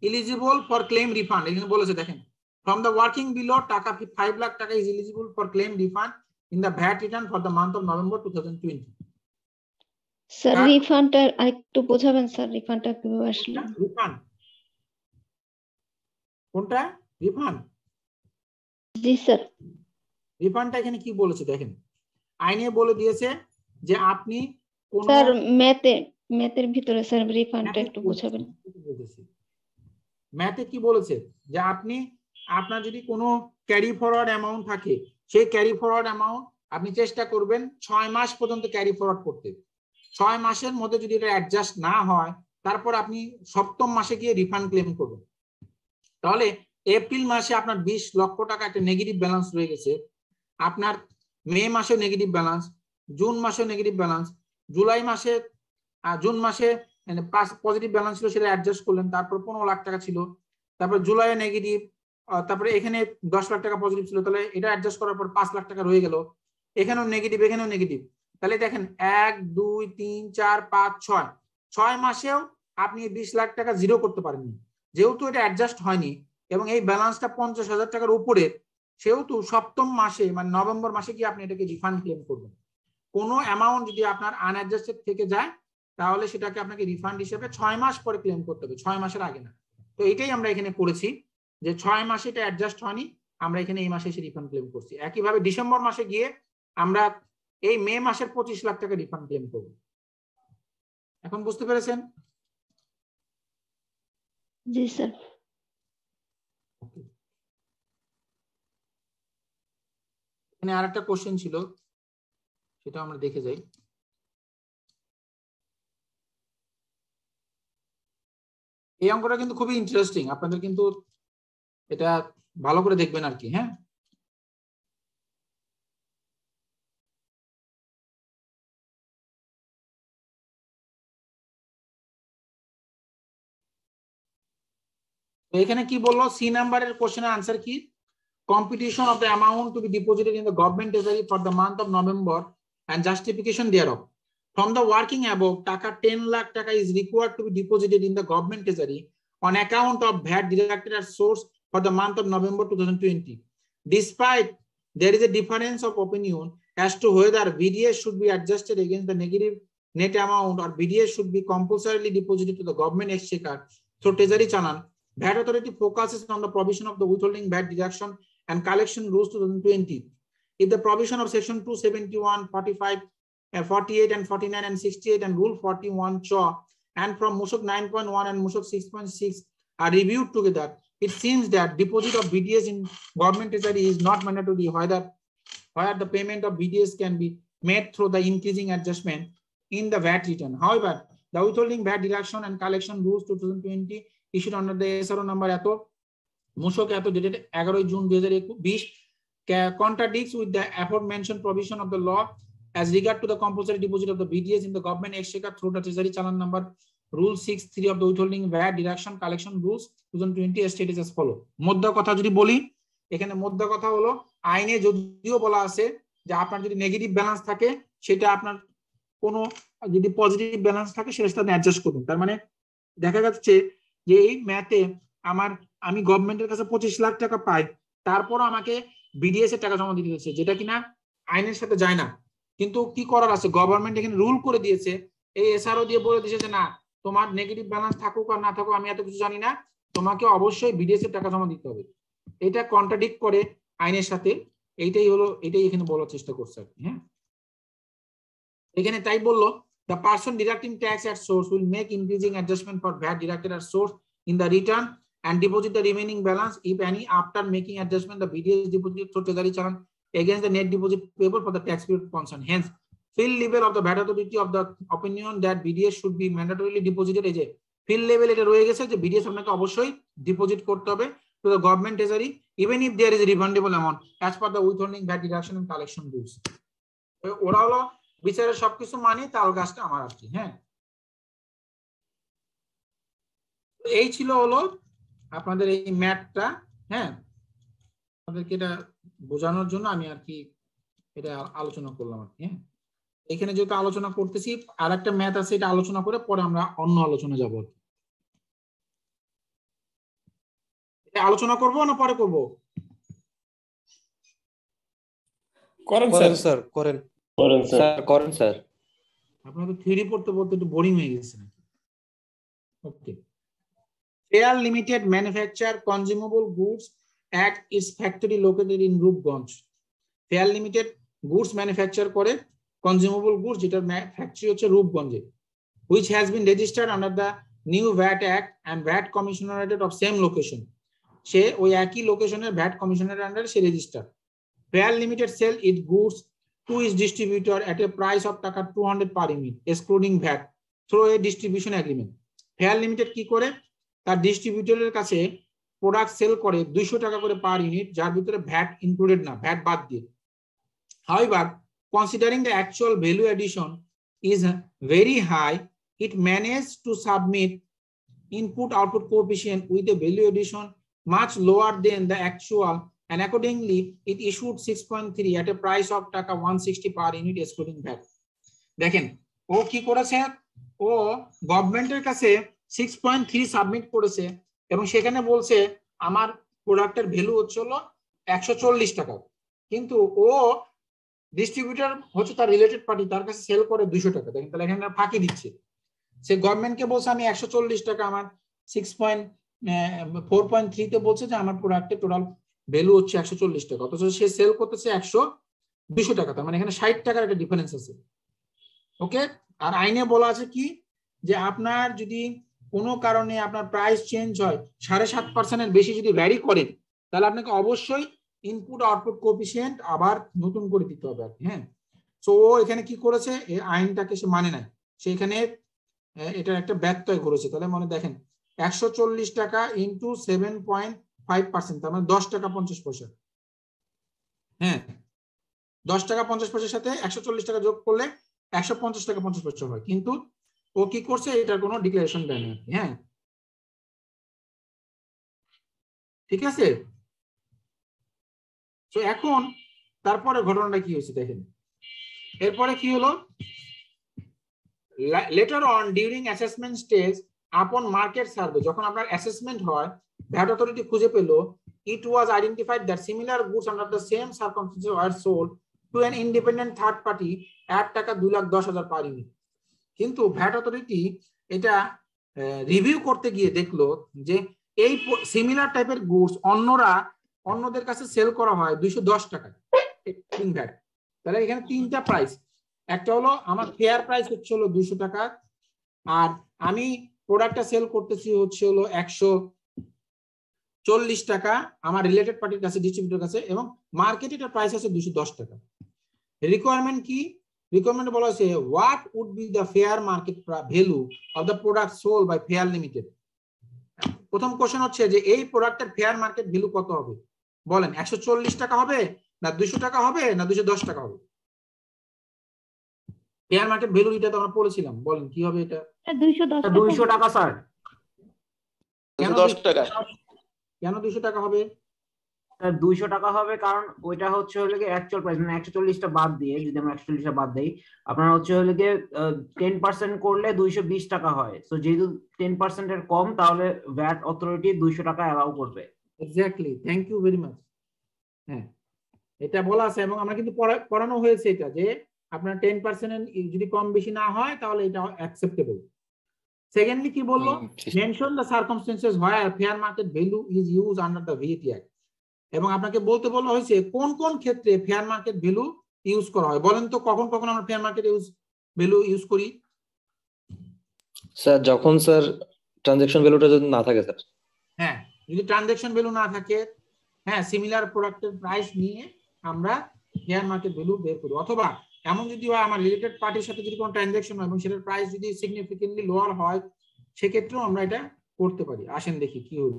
এলিজিবল ফর ক্লেম রিফান্ড, এখানে বলেছে দেখেন from the working below টাকা 5 লাখ টাকা is eligible for claim refund in the VAT return for the month of November 2020. Sir রিফান্ডটা আরেকটু বোঝাবেন স্যার, রিফান্ডটা কিভাবে আসলো? রিফান্ড কোনটা? রিফান্ড, জি স্যার। রিফান্ডটা এখানে কি বলেছে দেখেন, আইনে বলে দিয়েছে যে আপনি কোন স্যার ম্যাথের ভিতরে স্যার রিফান্ডটা একটু বোঝাবেন। ম্যাথে কি বলেছে যে আপনি আপনার যদি কোনো ক্যারি ফরওয়ার্ড অ্যামাউন্ট থাকে, সেই ক্যারি ফরওয়ার্ড অ্যামাউন্ট আপনি চেষ্টা করবেন 6 মাস পর্যন্ত ক্যারি ফরওয়ার্ড করতে। 6 মাসের মধ্যে যদি এটা অ্যাডজাস্ট না হয়, তারপর আপনি 7ম মাসে গিয়ে রিফান্ড ক্লেম করবেন। তাহলে এপ্রিল মাসে আপনার 20 লক্ষ টাকা একটা নেগেটিভ ব্যালেন্স রয়ে গেছে, আপনার মে মাসে নেগেটিভ ব্যালেন্স, জুন মাসে নেগেটিভ ব্যালেন্স, জুলাই মাসে জুন মাসে পজিটিভ ব্যালেন্স ছিল, সেটা অ্যাডজাস্ট করলেন, তারপর 15 লাখ টাকা ছিল, তারপর জুলাইয়ে নেগেটিভ, তারপরে এখানে 10 লাখ টাকা পজিটিভ ছিল, তাহলে এটা অ্যাডজাস্ট করার পর 5 লাখ টাকা রয়ে গেল, এখানেও নেগেটিভ, এখানেও নেগেটিভ। তাহলে দেখেন 1 2 3 4 5 6 মাসেও আপনি 20 লাখ টাকা জিরো করতে পারেননি, যেহেতু এটা অ্যাডজাস্ট হয়নি এবং এই ব্যালেন্সটা 50,000 টাকার উপরে, সেহেতু 7ম মাসে মানে নভেম্বর মাসে কি আপনি এটাকে রিফান্ড ক্লেম করবেন। কোনো অ্যামাউন্ট যদি আপনার আনঅ্যাডজাস্টেড থেকে যায় তাহলে সেটাকে আপনাকে রিফান্ড হিসেবে 6 মাস পরে ক্লেম করতে হবে, 6 মাসের আগে না। তো এটাই আমরা এখানে করেছি যে 6 মাসে এটা অ্যাডজাস্ট হয়নি, আমরা এখানে এই মাসে এসে রিফান্ড ক্লেম করছি। একইভাবে ডিসেম্বর মাসে গিয়ে আমরা এই মে মাসের 25 লাখ টাকা রিফান্ড ক্লেম করব। এখন বুঝতে পেরেছেন? জি স্যার। এখানে আরেকটা কোশ্চেন ছিল, সেটা আমরা দেখে যাই। এই অঙ্কটা কিন্তু খুবই ইন্টারেস্টিং, আপনাদের কিন্তু এটা ভালো করে দেখবেন আর কি। হ্যাঁ, তো এখানে কি বললো, সি নাম্বারের কোশ্চেনের আনসার কি, computation of the amount to be deposited in the government treasury for the month of November and justification thereof. From the working above, টাকা 10 lakh টাকা is required to be deposited in the government treasury on account of VAT deducted at source for the month of November 2020. Despite there is a difference of opinion as to whether BDS should be adjusted against the negative net amount or BDS should be compulsorily deposited to the government exchequer through treasury channel, VAT authority focuses on the provision of the withholding VAT deduction and collection rules 2020. If the provision of section 271, 45, 48 and 49 and 68 and rule 41 CHA and from Mushok 9.1 and Mushok 6.6 are reviewed together, it seems that deposit of BDS in government treasury is not mandatory, where the payment of BDS can be made through the increasing adjustment in the VAT return. However, the withholding VAT deduction and collection rules 2020 issued under the SRO number Mushok dated 11 June 2020 contradicts with the aforementioned provision of the law as regard to the compulsory deposit of the BDS in the government exchequer through the treasury channel number rule 6.3 of the withholding VAT deduction collection rules 2020 stated as follow. মধ্য কথা যদি বলি, এখানে মধ্য কথা হলো আইনে যদিও বলা আছে যে আপনার যদি নেগেটিভ ব্যালেন্স থাকে সেটা আপনার কোনো যদি পজিটিভ ব্যালেন্স থাকে সেটা আপনি অ্যাডজাস্ট করুন। তার মানে দেখা যাচ্ছে যে এই ম্যাথে আমি গভর্নমেন্টের কাছে 25 লাখ টাকা পাই, তারপর আমাকে বিডিএস এর টাকা জমা দিতে হচ্ছে, যেটা কিনা আইনের সাথে যায় না। কিন্তু কি করার আছে, গভর্নমেন্ট এখানে রুল করে দিয়েছে, এই এসআরও দিয়ে বলে দিয়েছে যে না, তোমার নেগেটিভ ব্যালেন্স থাকুক আর না থাকুক আমি এত কিছু জানি না, তোমাকে অবশ্যই বিডিএস এর টাকা জমা দিতে হবে। এটা কন্ট্রাডিক্ট করে আইনের সাথে, এটাই এখানে বলার চেষ্টা করছে আর কি। হ্যাঁ, এখানে তাই বললো the person deducting tax at source will make increasing adjustment for VAT deducted at source in the return and deposit the remaining balance, if any, after making adjustment the BDS deposit through treasury channel against the net deposit payable for the tax period concerned. Hence, field level of the VAT authority of the opinion that BDS should be mandatorily deposited as a field level এটা রয়ে গেছে যে BDS আপনাকে অবশ্যই deposit করতে হবে to the government treasury even if there is a refundable amount as per the withholding VAT deduction and collection rules. ওরা হলো বিচারের সবকিছু মানে তাল গাছটা আমার আর কি। হ্যাঁ, এই ছিল হলো আপনাদের এই ম্যাথটা। হ্যাঁ, আপনাদেরকে এটা বোঝানোর জন্য আমি আর কি এটা আলোচনা করলাম আর কি। হ্যাঁ, এখানে যেহেতু আলোচনা করতেছি আর একটা ম্যাথ আছে, এটা আলোচনা করে পরে আমরা অন্য আলোচনা যাব। এটা আলোচনা করব না পরে করব? করেন স্যার, করেন স্যার। আপনারা তো থিওরি পড়তে পড়তে একটু বোরিং হয়ে গেছে নাকি? ওকে। Fair Limited Manufacture Consumable Goods at its factory located in Rupganj. Fair Limited Goods manufacture করে consumable goods যেটার ফ্যাক্টরি হচ্ছে রূপগঞ্জে, which has been registered under the new VAT Act and VAT Commissionerate of same location. সে ওই একই লোকেশনের VAT কমিশনারের আন্ডারে সে register. Fair Limited sell its goods to its distributor at a price of টাকা 200 per unit excluding VAT through a distribution agreement. Fair Limited কি করে, তার ডিস্ট্রিবিউটরের কাছে product sell করে 200 টাকা করে পার ইউনিট, যার ভিতরে ভ্যাট ইনক্লুডেড না, ভ্যাট বাদ দিয়ে। However, considering the actual value addition is very high, it managed to submit input output coefficient with a value addition much lower than the actual, and accordingly it issued 6.3 at a price of টাকা 160 per unit excluding VAT. দেখেন ও কি করেছে, ও গভর্নমেন্টের কাছে 6.3 submit করেছে এবং সেখানে বলছে আমার প্রোডাক্টের ভ্যালু হচ্ছে হলো 140 টাকা, কিন্তু ও ডিস্ট্রিবিউটর হচ্ছে তার রিলেটেড পার্টি, তার কাছে সেল করে 200 টাকা। দেখেন তাহলে এখানে ফাঁকি দিচ্ছে। সে গভর্নমেন্টকে বলছে আমি 140 টাকা, আমার 4.3 তে বলছে যে আমার প্রোডাক্টের টোটাল ভ্যালু হচ্ছে 140 টাকা, অথচ সে সেল করতেছে 200 টাকা। তার মানে এখানে 60 টাকার একটা ডিফারেন্স আছে। ওকে, আর আইনে বলা আছে কি যে আপনার যদি কোনো কারণে আপনার প্রাইস চেঞ্জ হয় 7.5% এর বেশি যদি ভ্যারি করে, তাহলে আপনাকে অবশ্যই ইনপুট আউটপুট কোএফিসিয়েন্ট আবার নতুন করে দিতে হবে আর কি। হ্যাঁ, সো ও এখানে কি করেছে, এই আইনটাকে সে মানে নাই, সে এখানে এটার একটা ব্যত্যয় করেছে। তাহলে মনে দেখেন 140 টাকা ইন্টু 7.5%, তার মানে 10 টাকা 50 পয়সা। হ্যাঁ, 10 টাকা 50 পয়সার সাথে 140 টাকা যোগ করলে 150 টাকা 50 পয়সা হয়, কিন্তু ও কি করছে, এটার কোনো ডিক্লারেশন দেয় না। হ্যাঁ, ঠিক আছে। তো এখন তারপরে ঘটনাটা কি হয়েছে দেখেন, এরপরে কি হলো, letter on during assessment stage আপন মার্কেট সার্ভে, যখন আপনার অ্যাসেসমেন্ট হয়, ভ্যাট অথরিটি খুঁজে পেল, it was identified that similar goods under the same circumstances were sold to an independent third party at taka 2,10,000 per unit. কিন্তু ভ্যাট অথরিটি এটা review করতে গিয়ে দেখলো যে এই সিমিলার টাইপের গুডস অন্যদের কাছে সেল করা হয় 210 টাকায় ভ্যাট। তাহলে এখানে তিনটা প্রাইস, একটা হলো আমার ফেয়ার প্রাইস হচ্ছে হলো 200 টাকা, আর আমি প্রোডাক্টটা সেল করতেছি হচ্ছে হলো 140 টাকা আমার রিলেটেড পার্টির কাছে, ডিস্ট্রিবিউটর কাছে, এবং মার্কেটে এটার প্রাইস আছে 210 টাকা। রিকোয়ারমেন্ট কি? রিকোয়ারমেন্ট বলা হয়েছে what would be the fair market value of the product sold by fair limited. প্রথম কোশ্চেন হচ্ছে যে এই প্রোডাক্টের ফেয়ার মার্কেট ভ্যালু কত হবে? বলেন 140 টাকা হবে, না 200 টাকা হবে, না 210 টাকা হবে? ফেয়ার মার্কেট ভ্যালু এটা তো আমরা পড়েছিলাম, বলেন কি হবে এটা? 200 টাকা স্যার। কেন 210 টাকা? কেন 200 টাকা হবে? 200 টাকা হবে কারণ ওইটা হচ্ছে হলো কি অ্যাকচুয়াল প্রাইস, মানে 140টা বাদ দিয়ে, যদি আমরা 140টা বাদ দেই, আপনার হচ্ছে হলো কি 10% করলে 220 টাকা হয়। সো যেহেতু 10% এর কম, তাহলে ভ্যাট অথরিটি 200 টাকা অ্যালাউ করবে। Exactly, thank you very much. হ্যাঁ, এটা বলা আছে এবং আমরা কিন্তু পড়ানো হয়েছে এটা যে আপনার 10% যদি কম বেশি না হয় তাহলে এটা অ্যাকসেপ্টেবল। সেকেন্ডলি কি বললো? Mention the circumstances where fair market value is used under the VAT act. এবং আপনাকে বলতে বলা হয়েছে কোন কোন ক্ষেত্রে ফেয়ার মার্কেট ভ্যালু ইউজ করা হয়। বলেন তো কখন কখন আমরা ফেয়ার মার্কেট ভ্যালু ইউজ করি? স্যার যখন স্যার ট্রানজাকশন ভ্যালুটা যদি না থাকে স্যার। হ্যাঁ, যদি ট্রানজাকশন ভ্যালু না থাকে, হ্যাঁ, সিমিলার প্রোডাক্টের প্রাইস নিয়ে আমরা ফেয়ার মার্কেট ভ্যালু বের করি। অথবা এমন যদি হয় আমার রিলেটেড পার্টির সাথে যদি কোনো ট্রানজাকশন হয় এবং সেটার প্রাইস যদি সিগনিফিকেন্টলি লোয়ার হয়, সেক্ষেত্রেও আমরা এটা করতে পারি। আসেন দেখি কি হলো।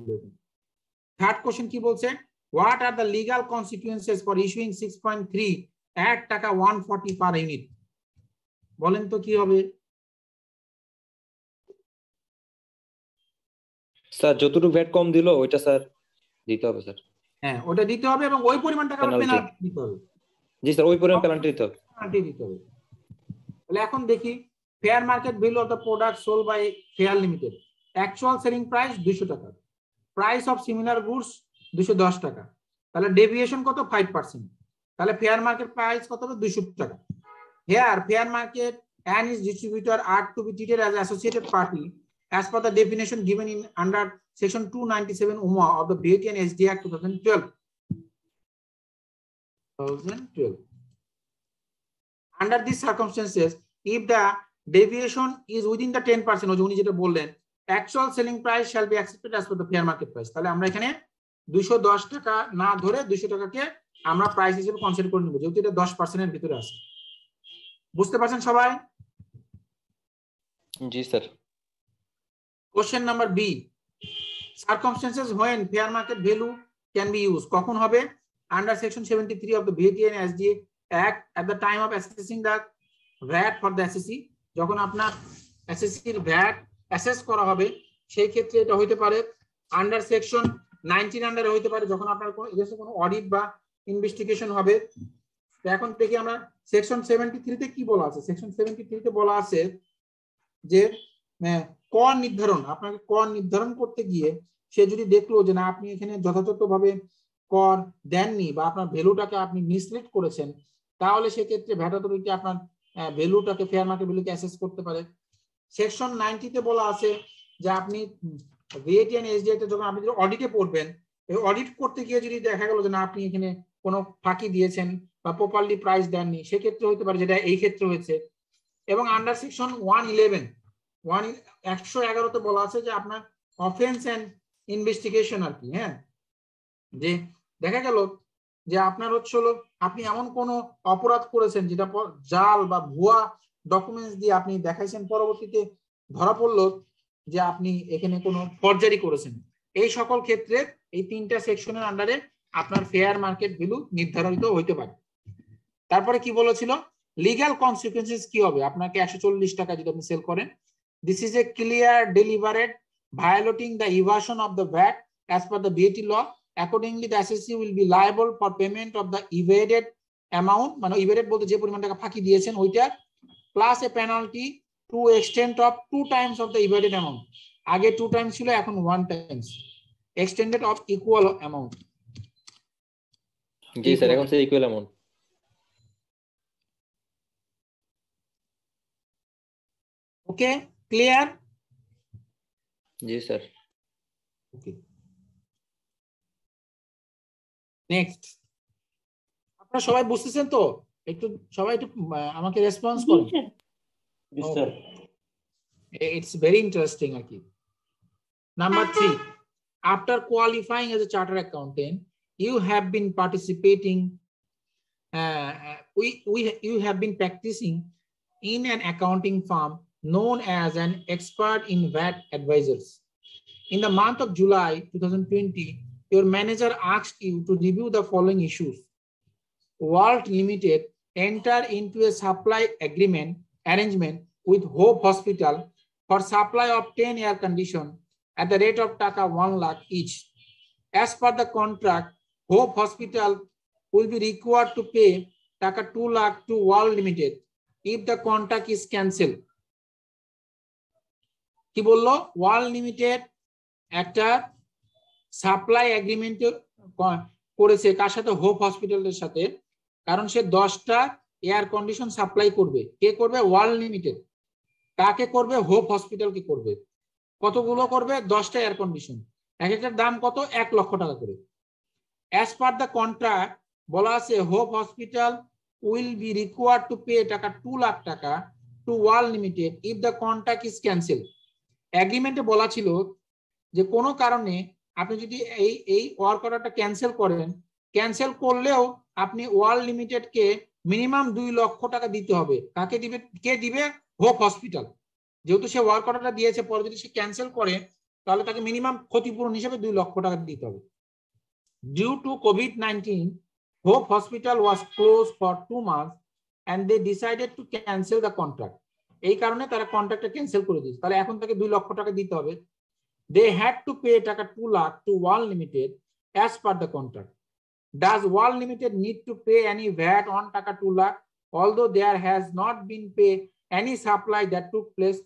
থার্ড কোশ্চেন কি বলছে? What are the legal consequences for issuing 6.3 at টাকা 140 per unit? বলেন তো কি হবে? স্যার যতটুকু ভ্যাট কম দিলো ওইটা স্যার দিতে হবে স্যার। হ্যাঁ, ওটা দিতে হবে এবং ওই পরিমাণ টাকা পেনাল্টি দিতে হবে। জি স্যার, ওই পরিমাণ পেনাল্টি দিতে হবে। পেনাল্টি দিতে হবে। তাহলে এখন দেখি fair market value of the product sold by fair limited. Actual selling price 200 টাকা, প্রাইস অফ সিমিলার গুডস 210 টাকা, তাহলে ডেভিয়েশন কত? 5%। তাহলে ফেয়ার মার্কেট প্রাইস কত হবে? 200 টাকা। Here fair market and its distributor are to be treated as associated party as per the definition given in under section 297 UMA of the VAT and SD Act 2012. Under these circumstances, if the deviation is within the 10%, উনি যেটা বললেন, actual selling price shall be accepted as per the fair market price. তাহলে আমরা এখানে 210 টাকা না ধরে 200 টাকাকে আমরা প্রাইস হিসেবে কনসিডার করে নেব, যেহেতু এটা 10% এর ভিতরে আছে। বুঝতে পারছেন সবাই? জি sir. Question number B, circumstances when fair market value can be used, কখন হবে? Under section 73 of the VAT and SD Act at the time of assessing the VAT for the SSC, যখন আপনার SSC এর VAT assess করা হবে সেই ক্ষেত্রে এটা হইতে পারে আন্ডার সেকশন 19 আন্ডারে হইতে পারে, যখন আপনার কোনো অডিট বা ইনভেস্টিগেশন হবে। তো এখন দেখি আমরা সেকশন 73 তে কি বলা আছে। সেকশন 73 তে বলা আছে যে কর নির্ধারণ, আপনাকে কর নির্ধারণ করতে গিয়ে সে যদি দেখলো যে না আপনি এখানে যথাযথভাবে কর দেননি বা আপনার ভ্যালুটাকে আপনি মিসলিড করেছেন, তাহলে সেক্ষেত্রে ভ্যাট অথরিটি আপনার ভ্যালুটাকে ফেয়ার মার্কেট ভ্যালুকে অ্যাসেস করতে পারে। সেকশন 90 তে বলা আছে যে আপনি VAT and SDI তে যখন আপনি অডিটে পড়বেন, এই অডিট করতে গিয়ে যদি দেখা গেল যে না আপনি এখানে কোনো ফাঁকি দিয়েছেন বা প্রপারলি প্রাইস দেননি, সেক্ষেত্রে হতে পারে, যেটা এই ক্ষেত্রে হয়েছে। এবং আন্ডার সেকশন 111 তে বলা আছে যে আপনার অফেন্স এন্ড ইনভেস্টিগেশন আর কি, হ্যাঁ, যে দেখা গেল যে আপনার হলো আপনি এমন কোন অপরাধ করেছেন যেটা জাল বা ভুয়া ডকুমেন্টস দিয়ে আপনি দেখাইছেন, পরবর্তীতে ধরা পড়লো যে আপনি এখানে কোনো ফরজারি করেছেন। এই সকল ক্ষেত্রে এই তিনটা সেকশনের আন্ডারে আপনার ফেয়ার মার্কেট ভ্যালু নির্ধারিত হইতে পারে। তারপরে কি বলেছিল? লিগ্যাল কনসিকুয়েন্সেস কি হবে আপনাকে 140 টাকা যদি আপনি সেল করেন। This is a clear deliberate violating the evasion of the VAT as per the VAT law. Accordingly, the SSC will be liable for payment of the evaded amount, মানে evaded বলতে যে পরিমাণ টাকা ফাঁকি দিয়েছেন ওইটা, plus a penalty to extent of 2 times of the evaded amount. আগে 2 times ছিল, এখন 1 times extended of equal amount. G sir, এখন সে ইকুয়াল অ্যামাউন্ট। ওকে, ক্লিয়ার? জি স্যার। ওকে, নেক্সট। আপনারা সবাই বুঝতেছেন তো? একটু সবাই একটু আমাকে রেসপন্স জি করেন। স্যার। It's very interesting আর কি। Number 3, after qualifying as a chartered accountant, you have been participating, you have been practicing in an accounting firm known as an expert in VAT advisors. In the month of July 2020, your manager asked you to review the following issues. Walt Limited entered into a supply arrangement with Hope Hospital for supply of 10 air condition at the rate of taka 1 lakh each. As per the contract, Hope Hospital will be required to pay taka 2 lakh to Walt Limited if the contract is cancelled. কি বললো? World limited একটা supply agreement করেছে কার সাথে? Hope হসপিটালের সাথে, কারণ সে 10টা air condition supply করবে। কে করবে? World limited. কাকে করবে? হোপ হসপিটালকে করবে। কতগুলো করবে? 10টা এয়ার কন্ডিশন, এক একটার দাম কত? 1 লক্ষ টাকা করে। অ্যাজ পার দ্য কন্ট্রাক্ট বলা আছে Hope Hospital will be required to pay taka 2 lakh taka to World Limited if the contract is cancel. এগ্রিমেন্টে বলা ছিল যে কোনো কারণে আপনি যদি এই ওয়ার্ক অর্ডারটা ক্যান্সেল করেন, ক্যান্সেল করলেও আপনি ওয়ার্ল্ড লিমিটেডকে মিনিমাম 2 লক্ষ টাকা দিতে হবে। কাকে দিবে? কে দিবে? Hope hospital. যেহেতু সে ওয়ার্ক অর্ডারটা দিয়েছে, পরে যদি সে ক্যান্সেল করে তাহলে তাকে মিনিমাম ক্ষতিপূরণ হিসেবে 2 লক্ষ টাকা দিতে হবে। Due to COVID-19, hope hospital was close for 2 months and they decided to cancel the contract. এই কারণে তারা কন্ট্রাক্টটা ক্যান্সেল করে দিয়েছে। তাহলে এখন তাকে 2 লক্ষ টাকা দিতে হবে। They had to pay টাকা 2 lakh to World Limited as per the contract. Does World Limited need to pay any VAT on টাকা 2 lakh although there has not been pay any supply that took place?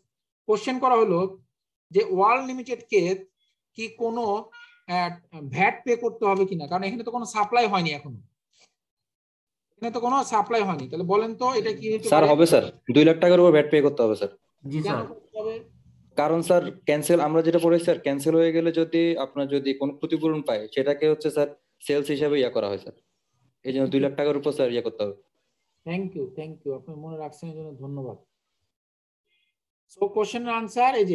Question করা হলো যে world limited কে কি কোনো VAT pay করতে হবে কিনা, কারণ এখানে তো কোনো সাপ্লাই হয়নি, এখনো এখানে তো কোনো সাপ্লাই হয়নি। তাহলে বলেন তো এটা কি হতে স্যার পারে? হবে স্যার, 2 লাখ টাকার উপর ভ্যাট পে করতে হবে স্যার। জি কেন স্যার। করতে হবে? কারণ স্যার ক্যান্সেল, আমরা যেটা পড়েছি স্যার, ক্যান্সেল হয়ে গেলে যদি আপনার যদি কোনো ক্ষতিপূরণ পায় সেটাকে হচ্ছে স্যার সেলস হিসাবে করা হয় স্যার। এই জন্য 2 লাখ টাকার উপর স্যার করতে হবে। থ্যাংক ইউ, আপনি মনে রাখছেন এর জন্য ধন্যবাদ। So question and answer is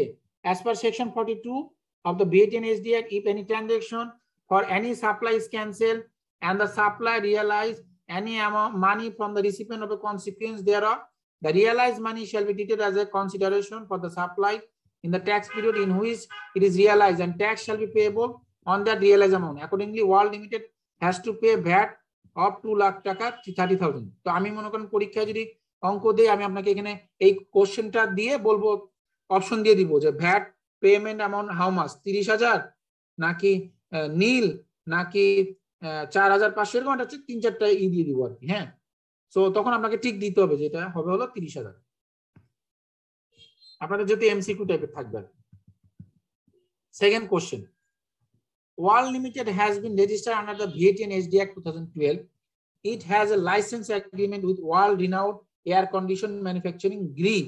as per section 42 of the VAT and SD Act, if any transaction for any supply is cancelled and the supply realize any amount money from the recipient of a consequence thereof, the realized money shall be treated as a consideration for the supply in the tax period in which it is realized, and tax shall be payable on that realized amount. Accordingly, World Limited has to pay VAT of 2 lakh টাকা 30,000. তো আমি মনে করেন পরীক্ষায় যদি অঙ্ক দেই, আমি আপনাকে এখানে এই কোশ্চেনটা দিয়ে বলবো, অপশন দিয়ে দিব যে VAT payment amount how much, 30,000 নাকি নীল নাকি 4,500, এরকম একটা 3-4টা দিয়ে দিব আর কি। হ্যাঁ, সো তখন আপনাকে ঠিক দিতে হবে, যেটা হবে হলো 30,000। আপনাদের যদি এমসিকিউ টাইপের থাকবে। Second question, World Limited has been registered under the VAT and SD Act 2012. It has a license agreement with world renowned air condition manufacturing GREE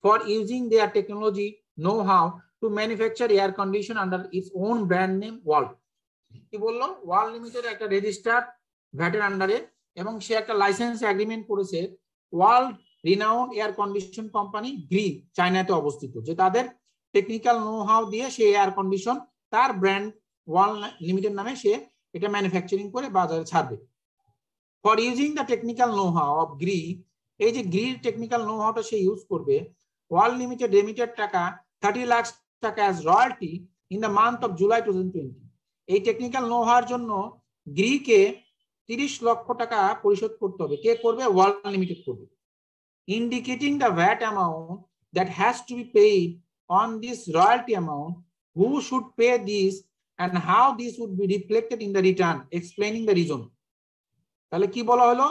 for using their technology know-how to manufacture air condition under its own brand name World. কি বললো? World limited একটা registered ভ্যাটের আন্ডারে এবং সে একটা licence agreement করেছে world renowned air condition company Gree, চায়নাতে অবস্থিত, যে তাদের টেকনিক্যাল নো-হাউ দিয়ে সে এয়ার কন্ডিশন তার ব্র্যান্ড ওয়ার্ল্ড লিমিটেড নামে সে এটা ম্যানুফ্যাকচারিং করে বাজারে ছাড়বে। For using the technical no-how of Gree, এই যে গ্রির টেকনিক্যাল নো-হাউটা সে ইউজ করবে, ওয়ার্ল্ড লিমিটেড রেমিটেড টাকা 30 লাখ টাকা as royalty in the month of July 2020। এই টেকনিক্যাল নো-হাউর জন্য গ্রিকে 30 লক্ষ টাকা পরিশোধ করতে হবে। কে করবে? ওয়ার্ল্ড লিমিটেড করবে। Indicating the VAT amount that has to be paid on this royalty amount, who should pay this and how this would be reflected in the return, explaining the reason. তাহলে কি বলা হলো?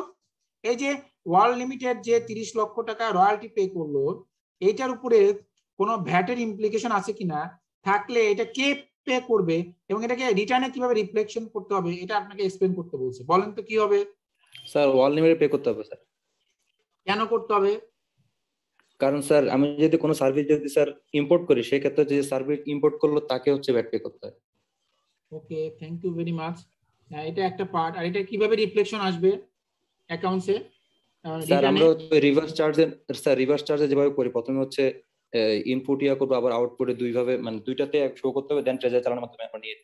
এই যে world limited যে 30 লক্ষ টাকা royalty pay করলো, এইটার উপরে কোনো ভ্যাটের ইমপ্লিকেশন আছে কিনা, থাকলে এটা কে পে করবে এবং এটাকে রিটার্নে কিভাবে রিফ্লেকশন করতে হবে, এটা আপনাকে এক্সপ্লেইন করতে বলছে। বলেন তো কি হবে? স্যার ওয়ার্ল্ড লিমিটেড পে করতে হবে স্যার। কেন করতে হবে? কারণ স্যার আমি যদি কোনো সার্ভিস যদি স্যার ইম্পোর্ট করি সেক্ষেত্রে যে সার্ভিস ইম্পোর্ট করলো তাকে হচ্ছে ভ্যাট পে করতে হয়। ওকে, থ্যাংক ইউ ভেরি মাচ। এটা একটা পার্ট। আর এটা কিভাবে রিফ্লেকশন আসবে অ্যাকাউন্টসে? স্যার আমরা রিভার্স চার্জে যেভাবে করি, প্রথমে হচ্ছে ইনপুট ইয়া করবো, আবার আউটপুটে দুইভাবে মানে দুইটাতে শো করতে হবে, দেন ট্রেজার চালানোর মাধ্যমে আমরা নিয়ে।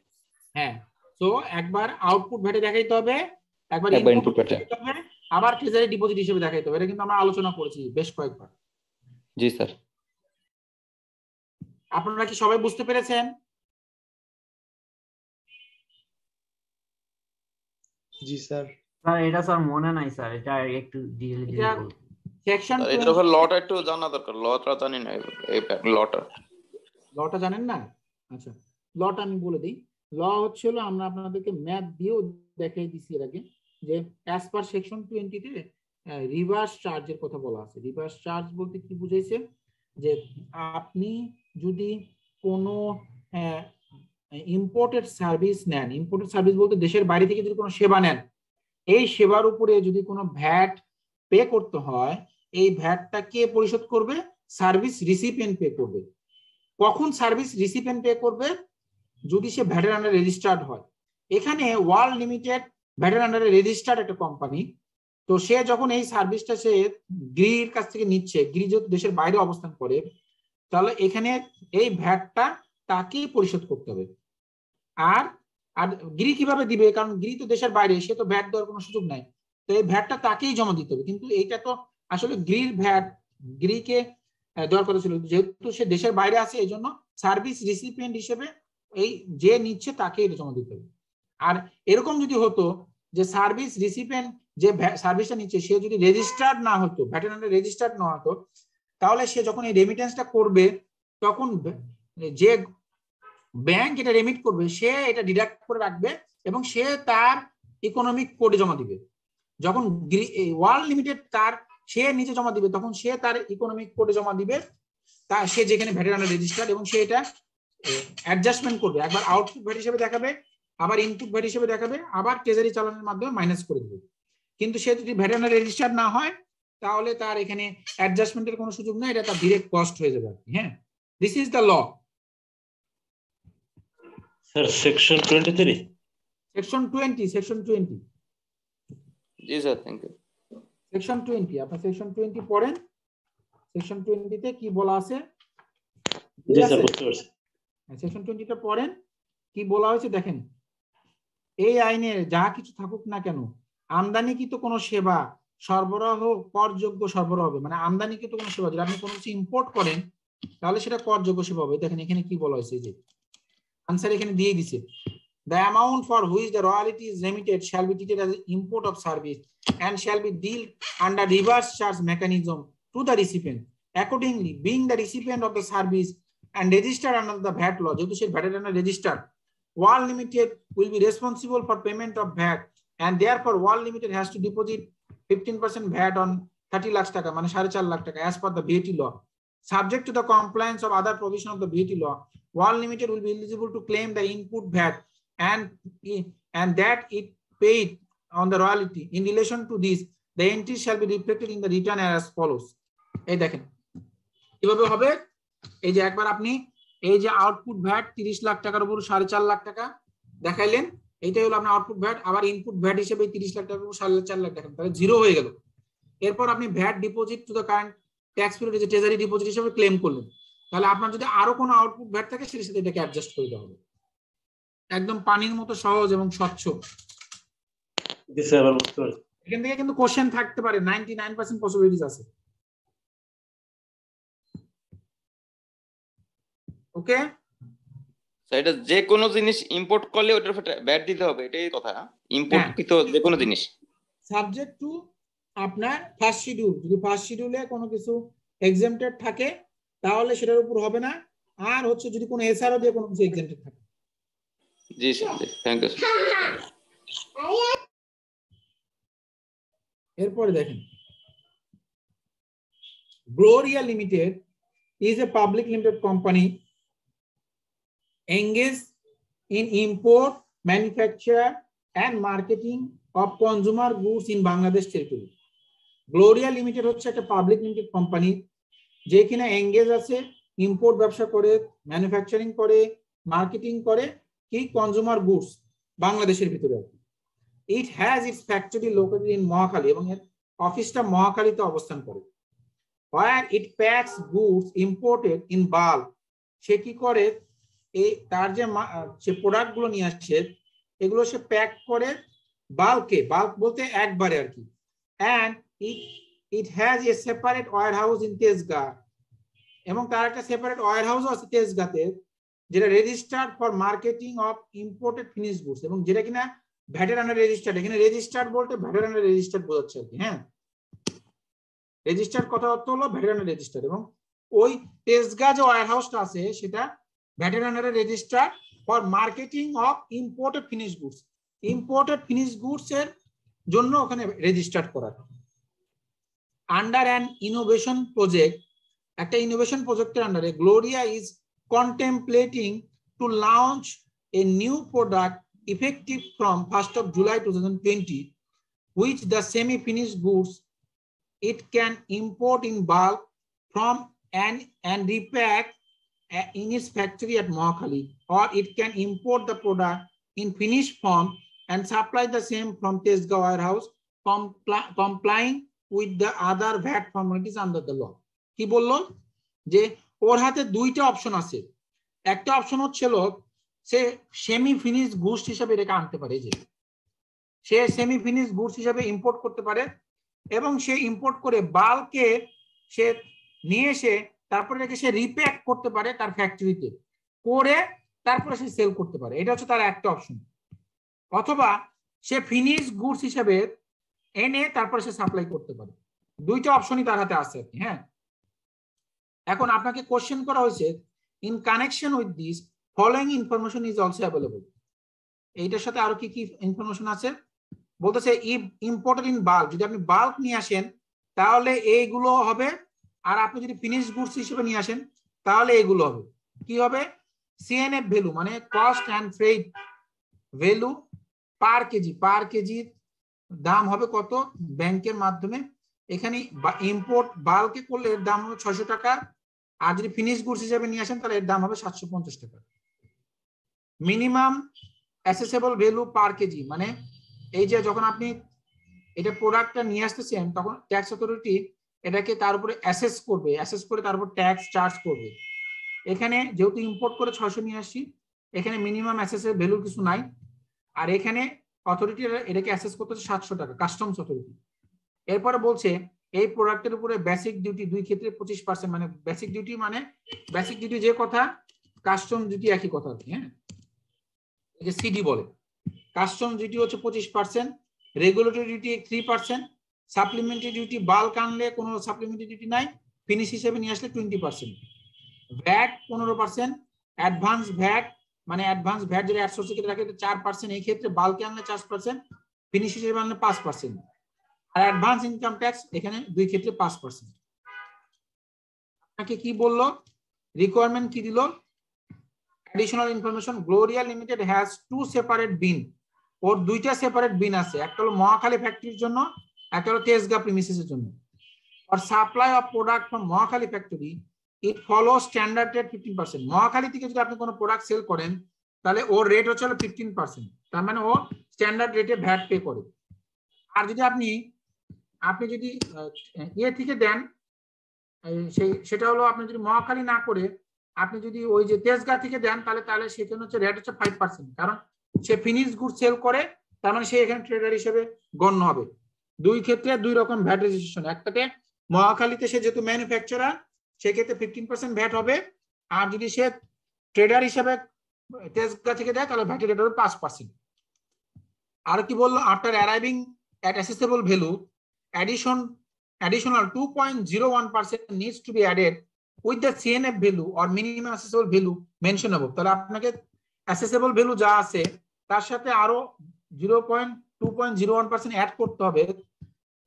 হ্যাঁ, সো একবার আউটপুট ভ্যাটে দেখাইতে হবে, একবার ইনপুট ভ্যাটে, আবার ট্রেজারি ডিপোজিট হিসেবে দেখাইতে হবে। এটা কিন্তু আমরা আলোচনা করেছি বেশ কয়েকবার। জি স্যার। আপনারা কি সবাই বুঝতে পেরেছেন? জি স্যার। স্যার এটা স্যার মনে নাই স্যার, এটা একটু ডিটেইলে বলুন। সেকশন এটার উপর লটা একটু জানা দরকার, লটা জানি না, এই লটা জানেন না? আচ্ছা, লটা আমি বলে দিই। ল হচ্ছে হলো, আমরা আপনাদেরকে ম্যাথ দিয়েও দেখাই দিছি এর আগে, যে অ্যাজ পার সেকশন 20 তে রিভার্স চার্জের কথা বলা আছে। রিভার্স চার্জ বলতে কি বুঝাইছে, যে আপনি যদি কোনো ইম্পোর্টেড সার্ভিস নেন, ইম্পোর্টেড সার্ভিস বলতে দেশের বাইরে থেকে যদি কোনো সেবা নেন, এই সেবার উপরে যদি কোনো ভ্যাট পে করতে হয়, এই ভ্যাটটা কে পরিশোধ করবে? সার্ভিস রিসিপিয়েন্ট পে করবে। কখন সার্ভিস রিসিপিয়েন্ট পে করবে? যদি সে ভ্যাটের আন্ডারে রেজিস্টার্ড হয়। এখানে ওয়ার্ল্ড লিমিটেড ভ্যাটের আন্ডারে রেজিস্টার্ড একটা কোম্পানি, তো সে যখন এই সার্ভিসটা সে গ্রির কাছ থেকে নিচ্ছে, গ্রি যেহেতু দেশের বাইরে অবস্থান করে, তাহলে এখানে এই ভ্যাটটা তাকেই পরিশোধ করতে হবে। আর আর গ্রি কিভাবে দিবে? কারণ গ্রি তো দেশের বাইরে, সে তো ভ্যাট দেওয়ার কোনো সুযোগ নাই, তো এই ভ্যাটটা তাকেই জমা দিতে হবে। কিন্তু এইটা তো আসলে গ্রির ভ্যাট গ্রিকে দেওয়ার কথা ছিল, যেহেতু সে দেশের বাইরে আছে, এই জন্য সার্ভিস রিসিপিয়েন্ট হিসেবে এই যে নিচ্ছে তাকে এটা জমা দিতে হবে। আর এরকম যদি হতো যে সার্ভিস রিসিপিয়েন্ট যে সার্ভিসটা নিচ্ছে সে যদি রেজিস্টার্ড না হতো, ভ্যাটের আন্ডারে রেজিস্টার্ড না হতো, তাহলে সে যখন এই রেমিটেন্সটা করবে, তখন যে ব্যাংক এটা রেমিট করবে সে এটা ডিডাক্ট করে রাখবে এবং সে তার ইকোনমিক কোডে জমা দিবে। যখন ওয়ার্ল্ড লিমিটেড তার সে নিচে জমা দিবে, তখন সে তার ইকোনমিক কোডে জমা দিবে, তা সে যেখানে ভ্যাটের আন্ডারে রেজিস্টার্ড, এবং সে এটা অ্যাডজাস্টমেন্ট করবে। একবার আউটপুট ভ্যাট হিসেবে দেখাবে, আবার ইনপুট ভ্যাট হিসেবে দেখাবে, আবার ট্রেজারি চালানোর মাধ্যমে মাইনাস করে দেবে। কিন্তু সে যদি ভ্যাটের আন্ডারে রেজিস্টার্ড না হয়, তাহলে তার এখানে অ্যাডজাস্টমেন্টের কোনো সুযোগ নেই, এটা তার ডিরেক্ট কস্ট হয়ে যাবে। হ্যাঁ, this is the law. Sir section 23, section 20। জি স্যার, থ্যাংক ইউ। সেকশন 20, আপনি সেকশন 20 পড়েন। সেকশন 20 তে কি বলা আছে? জি স্যার, বুঝতে পারছি। সেকশন 20 টা পড়েন, কি বলা হয়েছে দেখেন। এই আইনে যা কিছু থাকুক না কেন, আমদানিকৃত কোনো সেবা সরবরাহ করযোগ্য সরবরাহ হবে। মানে আমদানিকৃত কোনো সেবা, যদি আপনি কোনো কিছু ইম্পোর্ট করেন, তাহলে সেটা করযোগ্য সেবা হবে। দেখেন এখানে কি বলা হয়েছে, যে আনসার এখানে দিয়ে দিছে, the amount for which the royalty is remitted shall be treated as import of service and shall be dealt under reverse charge mechanism to the recipient. Accordingly, being the recipient of the service and registered under the VAT law, যেহেতু সে ভ্যাটের আন্ডারে registered, World Limited will be responsible for payment of VAT, and therefore World Limited has to deposit 15% VAT on 30 lakh টাকা, মানে 4.5 লাখ টাকা, as per the VAT law. Subject to the compliance of other provision of the VAT law, World Limited will be eligible to claim the input VAT and that it paid on the royalty. In relation to this, the entries shall be reflected in the return as follows. এই দেখেন কিভাবে হবে। এই যে একবার আপনি এই যে আউটপুট ভ্যাট 30 লাখ টাকার উপর 4.5 লাখ টাকা দেখাইলেন, এইটাই হলো আপনার আউটপুট ভ্যাট। আবার ইনপুট ভ্যাট হিসেবে 30 লাখ টাকার উপর 4.5 লাখ টাকা, তাহলে জিরো হয়ে গেল। এরপর আপনি VAT deposit to the current tax period, যে ট্রেজারি ডিপোজিট হিসেবে ক্লেম করলেন, তাহলে আপনার যদি আরো কোনো আউটপুট ভ্যাট থাকে সেটার সাথে এটাকে অ্যাডজাস্ট করে দেওয়া হবে। একদম পানির মতো সহজ এবং স্বচ্ছ। এখান থেকে কিন্তু কোশ্চেন থাকতে পারে, 99% পসিবিলিটিস আছে। ওকে, এটা যে কোনো জিনিস ইম্পোর্ট করলে ওটার উপর ভ্যাট দিতে হবে, এটাই কথা। ইম্পোর্টকৃত যে কোনো জিনিস সাবজেক্ট টু আপনার ফার্স্ট শিডিউল। যদি ফার্স্ট শিডিউলে কোনো কিছু এক্সেম্পটেড থাকে তাহলে সেটার উপর হবে না। আর হচ্ছে যদি কোনো এসআরও দিয়ে কোনো কিছু এক্সেম্পটেড থাকে। জি স্যার, থ্যাংক ইউ স্যার। এরপরে দেখেন, Gloria limited is a public limited company engaged in import, manufacture and marketing of consumer goods in Bangladesh territory. Gloria Limited হচ্ছে একটা পাবলিক লিমিটেড কোম্পানি যে কিনা এঙ্গেজ আছে, ইম্পোর্ট ব্যবসা করে, ম্যানুফ্যাকচারিং করে, মার্কেটিং করে, কি কনজিউমার গুডস বাংলাদেশের ভিতরে আর কি। It has its factory located in Mohakhali, এবং এর অফিসটা মহাখালীতে অবস্থান করে। Where it packs goods imported in bulk, সে কি করে এই তার যে প্রোডাক্ট গুলো নিয়ে আসছে এগুলো সে প্যাক করে বাল্কে, বাল্ক বলতে একবারে আর কি। And it has a separate warehouse in Tejgaon, এবং তার একটা সেপারেট ওয়্যার হাউসও আছে তেজগাঁতে, যেটা registered for marketing of imported finish goods, এবং যেটা কিনা ভ্যাটের আন্ডার রেজিস্টার্ড। এখানে রেজিস্টার্ড বলতে ভ্যাটের আন্ডার রেজিস্টার্ড বোঝাচ্ছে আর কি। হ্যাঁ, রেজিস্টার্ড কথা অর্থ হলো ভ্যাটের আন্ডার রেজিস্টার্ড, এবং ওই তেজগাঁ যে ওয়্যার হাউসটা আছে সেটা ভ্যাটের আন্ডারে registered for marketing of imported finish goods, imported finish goods এর জন্য ওখানে রেজিস্টার্ড করা। আন্ডার অ্যান ইনোভেশন প্রজেক্ট, একটা ইনোভেশন প্রজেক্টের আন্ডারে Gloria is contemplating to launch a new product effective from 1st of July 2020, which the semi-finished goods it can import in bulk from and repack in its factory at Mohakhali, or it can import the product in finished form and supply the same from Tezgah warehouse, complying with the other VAT formalities under the law. কি বললো যে ওর হাতে দুইটা option আছে। একটা option হচ্ছিল সে semi finish goods হিসাবে এটাকে আনতে পারে, যে সে সেমি ফিনিশ গুডস হিসাবে ইম্পোর্ট করতে পারে, এবং সে ইম্পোর্ট করে বাল্কে সে নিয়ে এসে তারপরে রেখে সে রিপ্যাক করতে পারে তার ফ্যাক্টরিতে করে, তারপরে সে সেল করতে পারে। এটা হচ্ছে তার একটা অপশন। অথবা সে ফিনিশ গুডস হিসাবে এনে তারপরে সে সাপ্লাই করতে পারে। দুইটা অপশনই তার হাতে আছে। হ্যাঁ, এখন আপনাকে কোশ্চেন করা হয়েছে in connection with this following information is also available. এইটার সাথে আরো কি কি ইনফরমেশন আছে বলতেছে, ইফ ইম্পোর্টেড ইন বাল্ক, যদি আপনি বাল্ক নিয়ে আসেন তাহলে এইগুলো হবে, আর আপনি যদি ফিনিশ গুডস হিসেবে নিয়ে আসেন তাহলে এইগুলো হবে। কি হবে? সিএনএফ ভ্যালু মানে cost and freight value per KG, per কেজির দাম হবে কত ব্যাংকের মাধ্যমে। এখানে ইম্পোর্ট বাল্কে করলে এর দাম হবে 600 টাকা, আর যদি ফিনিশ গুডস হিসেবে নিয়ে আসেন তাহলে এর দাম হবে 750 টাকা। মিনিমাম অ্যাসেসেবল ভ্যালু পার কেজি মানে এই যে যখন আপনি এটা প্রোডাক্টটা নিয়ে আসতেছেন তখন ট্যাক্স অথরিটি এটাকে তার উপরে অ্যাসেস করবে, অ্যাসেস করে তার উপর ট্যাক্স চার্জ করবে। এখানে যেহেতু ইম্পোর্ট করে 600 নিয়ে আসছি, এখানে মিনিমাম অ্যাসেসের ভ্যালু কিছু নাই, আর এখানে অথরিটি এটাকে অ্যাসেস করতে হচ্ছে 700 টাকা, কাস্টমস অথরিটি। এরপরে বলছে এই প্রোডাক্টের উপরে বেসিক ডিউটি দুই ক্ষেত্রে 25%, মানে বেসিক ডিউটি মানে বেসিক ডিউটি যে কথা, কাস্টম ডিউটি একই কথা আর কি। হ্যাঁ, যে সিডি বলে, কাস্টম ডিউটি হচ্ছে 25%, regulatory duty 3%, supplementary duty bulk আনলে কোনো সাপ্লিমেন্টারি ডিউটি নাই, ফিনিশ হিসেবে নিয়ে আসলে 20%, ভ্যাট 15%, অ্যাডভান্স ভ্যাট মানে অ্যাডভান্স ভ্যাট যেটা 800 থেকে রাখে 4%, এই ক্ষেত্রে বাল্কে আনলে 4%, ফিনিশ হিসেবে আনলে 5%, আর অ্যাডভান্স ইনকাম ট্যাক্স এখানে দুই ক্ষেত্রে 5%। আপনাকে কি বললো, রিকোয়ারমেন্ট কি দিল, additional information, Gloria Limited has 2 separate bin, ওর দুইটা সেপারেট বিন আছে, একটা হলো মহাখালী ফ্যাক্টরির জন্য, একটা হলো তেজগাঁ প্রিমিসেসের জন্য। For supply of product from Mohakhali factory it follow standard rate 15%। Mohakhali থেকে যদি আপনি কোনো প্রোডাক্ট সেল করেন তাহলে ওর রেট হচ্ছে 15%, তার মানে ও স্ট্যান্ডার্ড রেটে ভ্যাট পে করে। আর যদি আপনি যদি ইয়ে থেকে দেন, সেটা হলো আপনি যদি মহাখালী না করে আপনি যদি ওই যে তেজগাঁ থেকে দেন তাহলে সেখানে হচ্ছে রেট হচ্ছে 5%, কারণ সে ফিনিশ গুড সেল করে, তার মানে সে এখানে ট্রেডার হিসেবে গণ্য হবে। দুই ক্ষেত্রে দুই রকম ভ্যাট রেজিস্ট্রেশন, একটাতে মহাখালীতে সে যেহেতু ম্যানুফ্যাকচারার সেক্ষেত্রে 15% ভ্যাট হবে, আর যদি সে ট্রেডার হিসেবে তেজগাঁ থেকে দেয় তাহলে ভ্যাটের রেট হবে 5%। আর কি বললো, after arriving at accessible value, additional 2.01% needs to be added with the CNF value or minimum accessible value mentioned above. তাহলে আপনাকে accessible value যা আছে তার সাথে আরো 2.01% অ্যাড করতে হবে।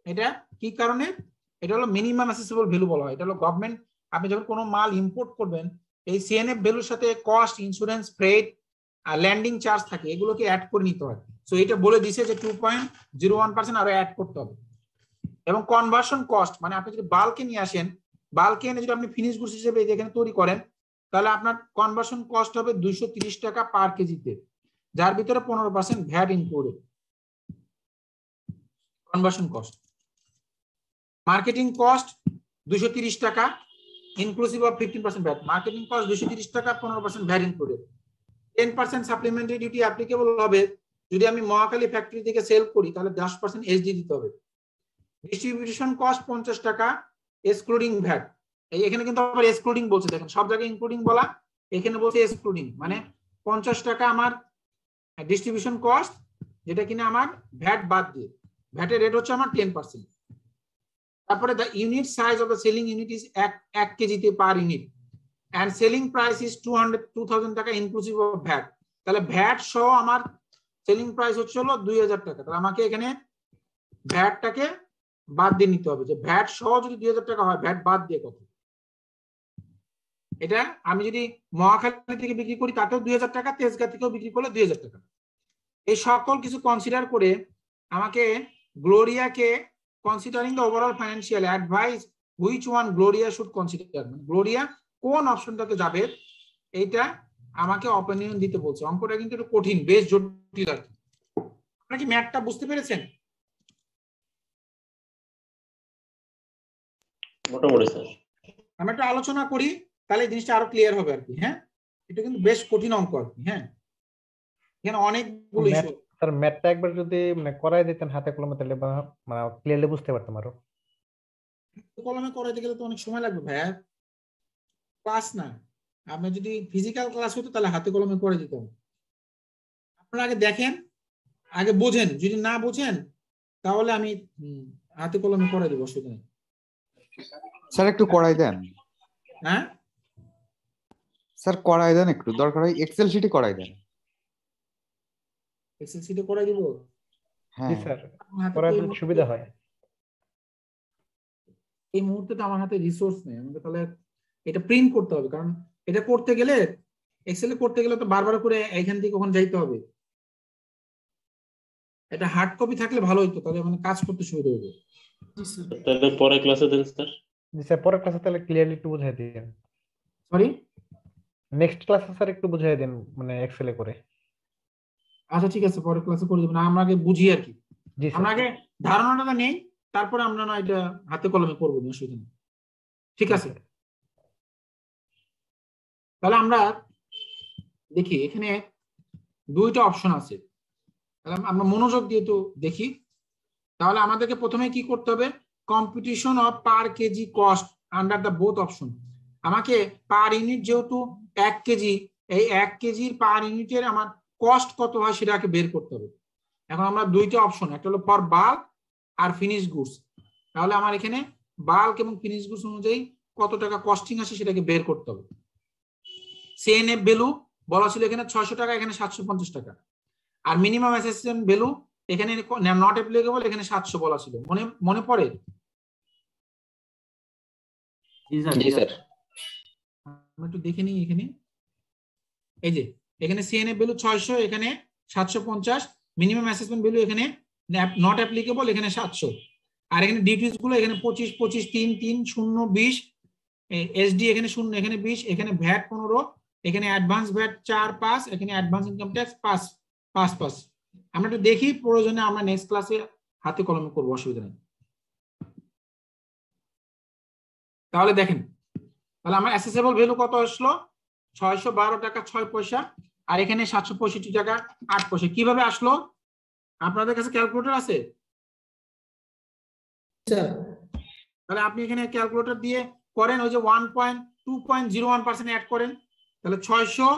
এটা কি কারণে? এটা হলো মিনিমাম অ্যাসেসেবল ভ্যালু বলা হয়। এটা হলো গভর্নমেন্ট, আপনি যখন কোনো মাল ইম্পোর্ট করবেন এই সিএনএফ ভ্যালুর সাথে কস্ট, ইন্স্যুরেন্স, ফ্রেট আর ল্যান্ডিং চার্জ থাকে, এগুলোকে অ্যাড করে নিতে হয়। সো এটা বলে দিছে যে 2.01% আরো অ্যাড করতে হবে। এবং কনভার্সন কস্ট মানে আপনি যদি বাল্কে নিয়ে আসেন বাল্কে এনে যদি আপনি ফিনিশ গুডস হিসেবে এখানে তৈরি করেন তাহলে আপনার কনভার্সন কস্ট হবে 230 টাকা পার কেজিতে, যার ভিতরে 15% VAT included. Conversion cost, marketing cost 230 টাকা inclusive of 15% VAT. Marketing cost 230 টাকা, 15% VAT included. 10% supplementary duty applicable হবে যদি আমি মহাখালী ফ্যাক্টরি থেকে সেল করি, তাহলে 10% এসডি দিতে হবে। ডিস্ট্রিবিউশন কস্ট 50 টাকা এক্সক্লুডিং ভ্যাট। এখানে কিন্তু আবার এক্সক্লুডিং বলছে, দেখেন সব জায়গায় ইনক্লুডিং বলা, এখানে বলছে এক্সক্লুডিং, মানে 50 টাকা আমার ডিস্ট্রিবিউশন কস্ট, যেটা কিনা আমার ভ্যাট বাদ দিয়ে, ভ্যাটের রেট হচ্ছে আমার 10%। তারপরে the unit size of the selling unit is 1 কেজিতে per unit and selling price is 2000 taka inclusive of VAT. তাহলে ভ্যাট সহ আমার সেলিং প্রাইস হচ্ছে হলো 2000 টাকা। তাহলে আমাকে এখানে ভ্যাটটাকে বাদ দিয়ে নিতে হবে, যে ভ্যাট সহ যদি 2000 টাকা হয়, ভ্যাট বাদ দিয়ে কত। এটা আমি যদি মহাখালী থেকে বিক্রি করি তাতেও 2000 টাকা, তেজগাঁ থেকেও বিক্রি করলে 2000 টাকা। এই সকল কিছু কনসিডার করে আমাকে গ্লোরিয়াকে considering the overall financial advice which one Gloria should consider, Gloria কোন অপশনটাতে যাবে এইটা আমাকে অপিনিয়ন দিতে বলছে। অঙ্কটা কিন্তু একটু কঠিন, বেশ জটিল আর কি। আপনারা কি ম্যাথটা বুঝতে পেরেছেন? মোটামুটি স্যার। আমরা একটু আলোচনা করি, তাহলে এই জিনিসটা আরো ক্লিয়ার হবে আর কি। হ্যাঁ, এটা কিন্তু বেশ কঠিন অঙ্ক আর কি। হ্যাঁ, এখানে অনেকগুলো ইস্যু। স্যার ম্যাথটা একবার যদি মানে করাই দিতেন হাতে কলমে, তাহলে মানে ক্লিয়ারলি বুঝতে পারতাম আরো। কলমে করাইতে গেলে তো অনেক সময় লাগবে ভাইয়া, ক্লাস না। আপনি যদি ফিজিক্যাল ক্লাস হতো তাহলে হাতে কলমে করে দিতাম। আপনারা আগে দেখেন, আগে বোঝেন, যদি না বোঝেন তাহলে আমি হাতে কলমে করে দেবো, অসুবিধা নেই। স্যার একটু করাই দেন। হ্যাঁ স্যার করাই দেন, একটু দরকার হয় এক্সেল শিটে করাই দেন। এক্সেল শিটে করে দিব? হ্যাঁ স্যার, করার সুবিধা হয়। এই মুহূর্তে তো আমার হাতে রিসোর্স নেই, আমাকে তাহলে এটা প্রিন্ট করতে হবে, কারণ এটা করতে গেলে এক্সেলে করতে গেলে তো বারবার করে এইখান থেকে ওখানে যাইতে হবে। এটা হার্ড কপি থাকলে ভালো হতো, তাহলে মানে কাজ করতে সুবিধা হবে। তাহলে পরে ক্লাসে দেন স্যার। জি স্যার, পরের ক্লাসে তাহলে ক্লিয়ারলি একটু বুঝাই দিন। সরি, নেক্সট ক্লাসে স্যার একটু বুঝাই দেন, মানে এক্সেলে করে। আচ্ছা ঠিক আছে, পরের ক্লাসে করে দেব না, আমরা আগে বুঝি আর কি। আমরা আগে ধারণাটা নেই, তারপরে আমরা না এটা হাতে কলমে করবো না, অসুবিধা নেই। ঠিক আছে, তাহলে আমরা দেখি এখানে দুইটা অপশন আছে, তাহলে আমরা মনোযোগ দিয়ে তো দেখি। তাহলে আমাদেরকে প্রথমে কি করতে হবে, competition of per KG cost under the both option. আমাকে পার ইউনিট যেহেতু 1 কেজি, এই 1 কেজির পার ইউনিটের আমার কস্ট কত হয় সেটাকে বের করতে হবে। এখন আমরা দুইটা অপশন, একটা হলো ফর বাল্ক আর ফিনিশ গুডস। তাহলে আমার এখানে বাল্ক এবং ফিনিশ গুডস অনুযায়ী কত টাকা কস্টিং আসে সেটাকে বের করতে হবে। সিএনএফ ভ্যালু বলা ছিল এখানে 600 টাকা, এখানে 750 টাকা। আর মিনিমাম অ্যাসেসমেন্ট ভ্যালু এখানে নট অ্যাপ্লিকেবল, এখানে 700 বলা ছিল। মনে পড়ে? জি স্যার। আমরা একটু দেখে নিই এখানে। এই যে এখানে সিএনএফ ভ্যালু 600, এখানে 750। মিনিমাম অ্যাসেসমেন্ট ভ্যালু এখানে নট অ্যাপ্লিকেবল, এখানে 700। আর এখানে ডিউটিস গুলো এখানে 25, 25, 3, 3, 0, 20। এসডি এখানে 0, এখানে 20, এখানে ভ্যাট 15, এখানে অ্যাডভান্স ভ্যাট 4, 5, এখানে অ্যাডভান্স ইনকাম ট্যাক্স 5, 5, 5। আমরা একটু দেখি, প্রয়োজনে আমরা নেক্সট ক্লাসে হাতে কলমে করবো, অসুবিধা নেই। তাহলে দেখেন, তাহলে আমার অ্যাসেসেবল ভ্যালু কত আসলো? 612 টাকা 6 পয়সা, আর এখানে 765 টাকা 8 পয়সা। কিভাবে আসলো? আপনাদের কাছে ক্যালকুলেটর আছে? তাহলে আপনি এখানে ক্যালকুলেটর দিয়ে করেন, ওই যে 2.01% অ্যাড করেন, তাহলে 600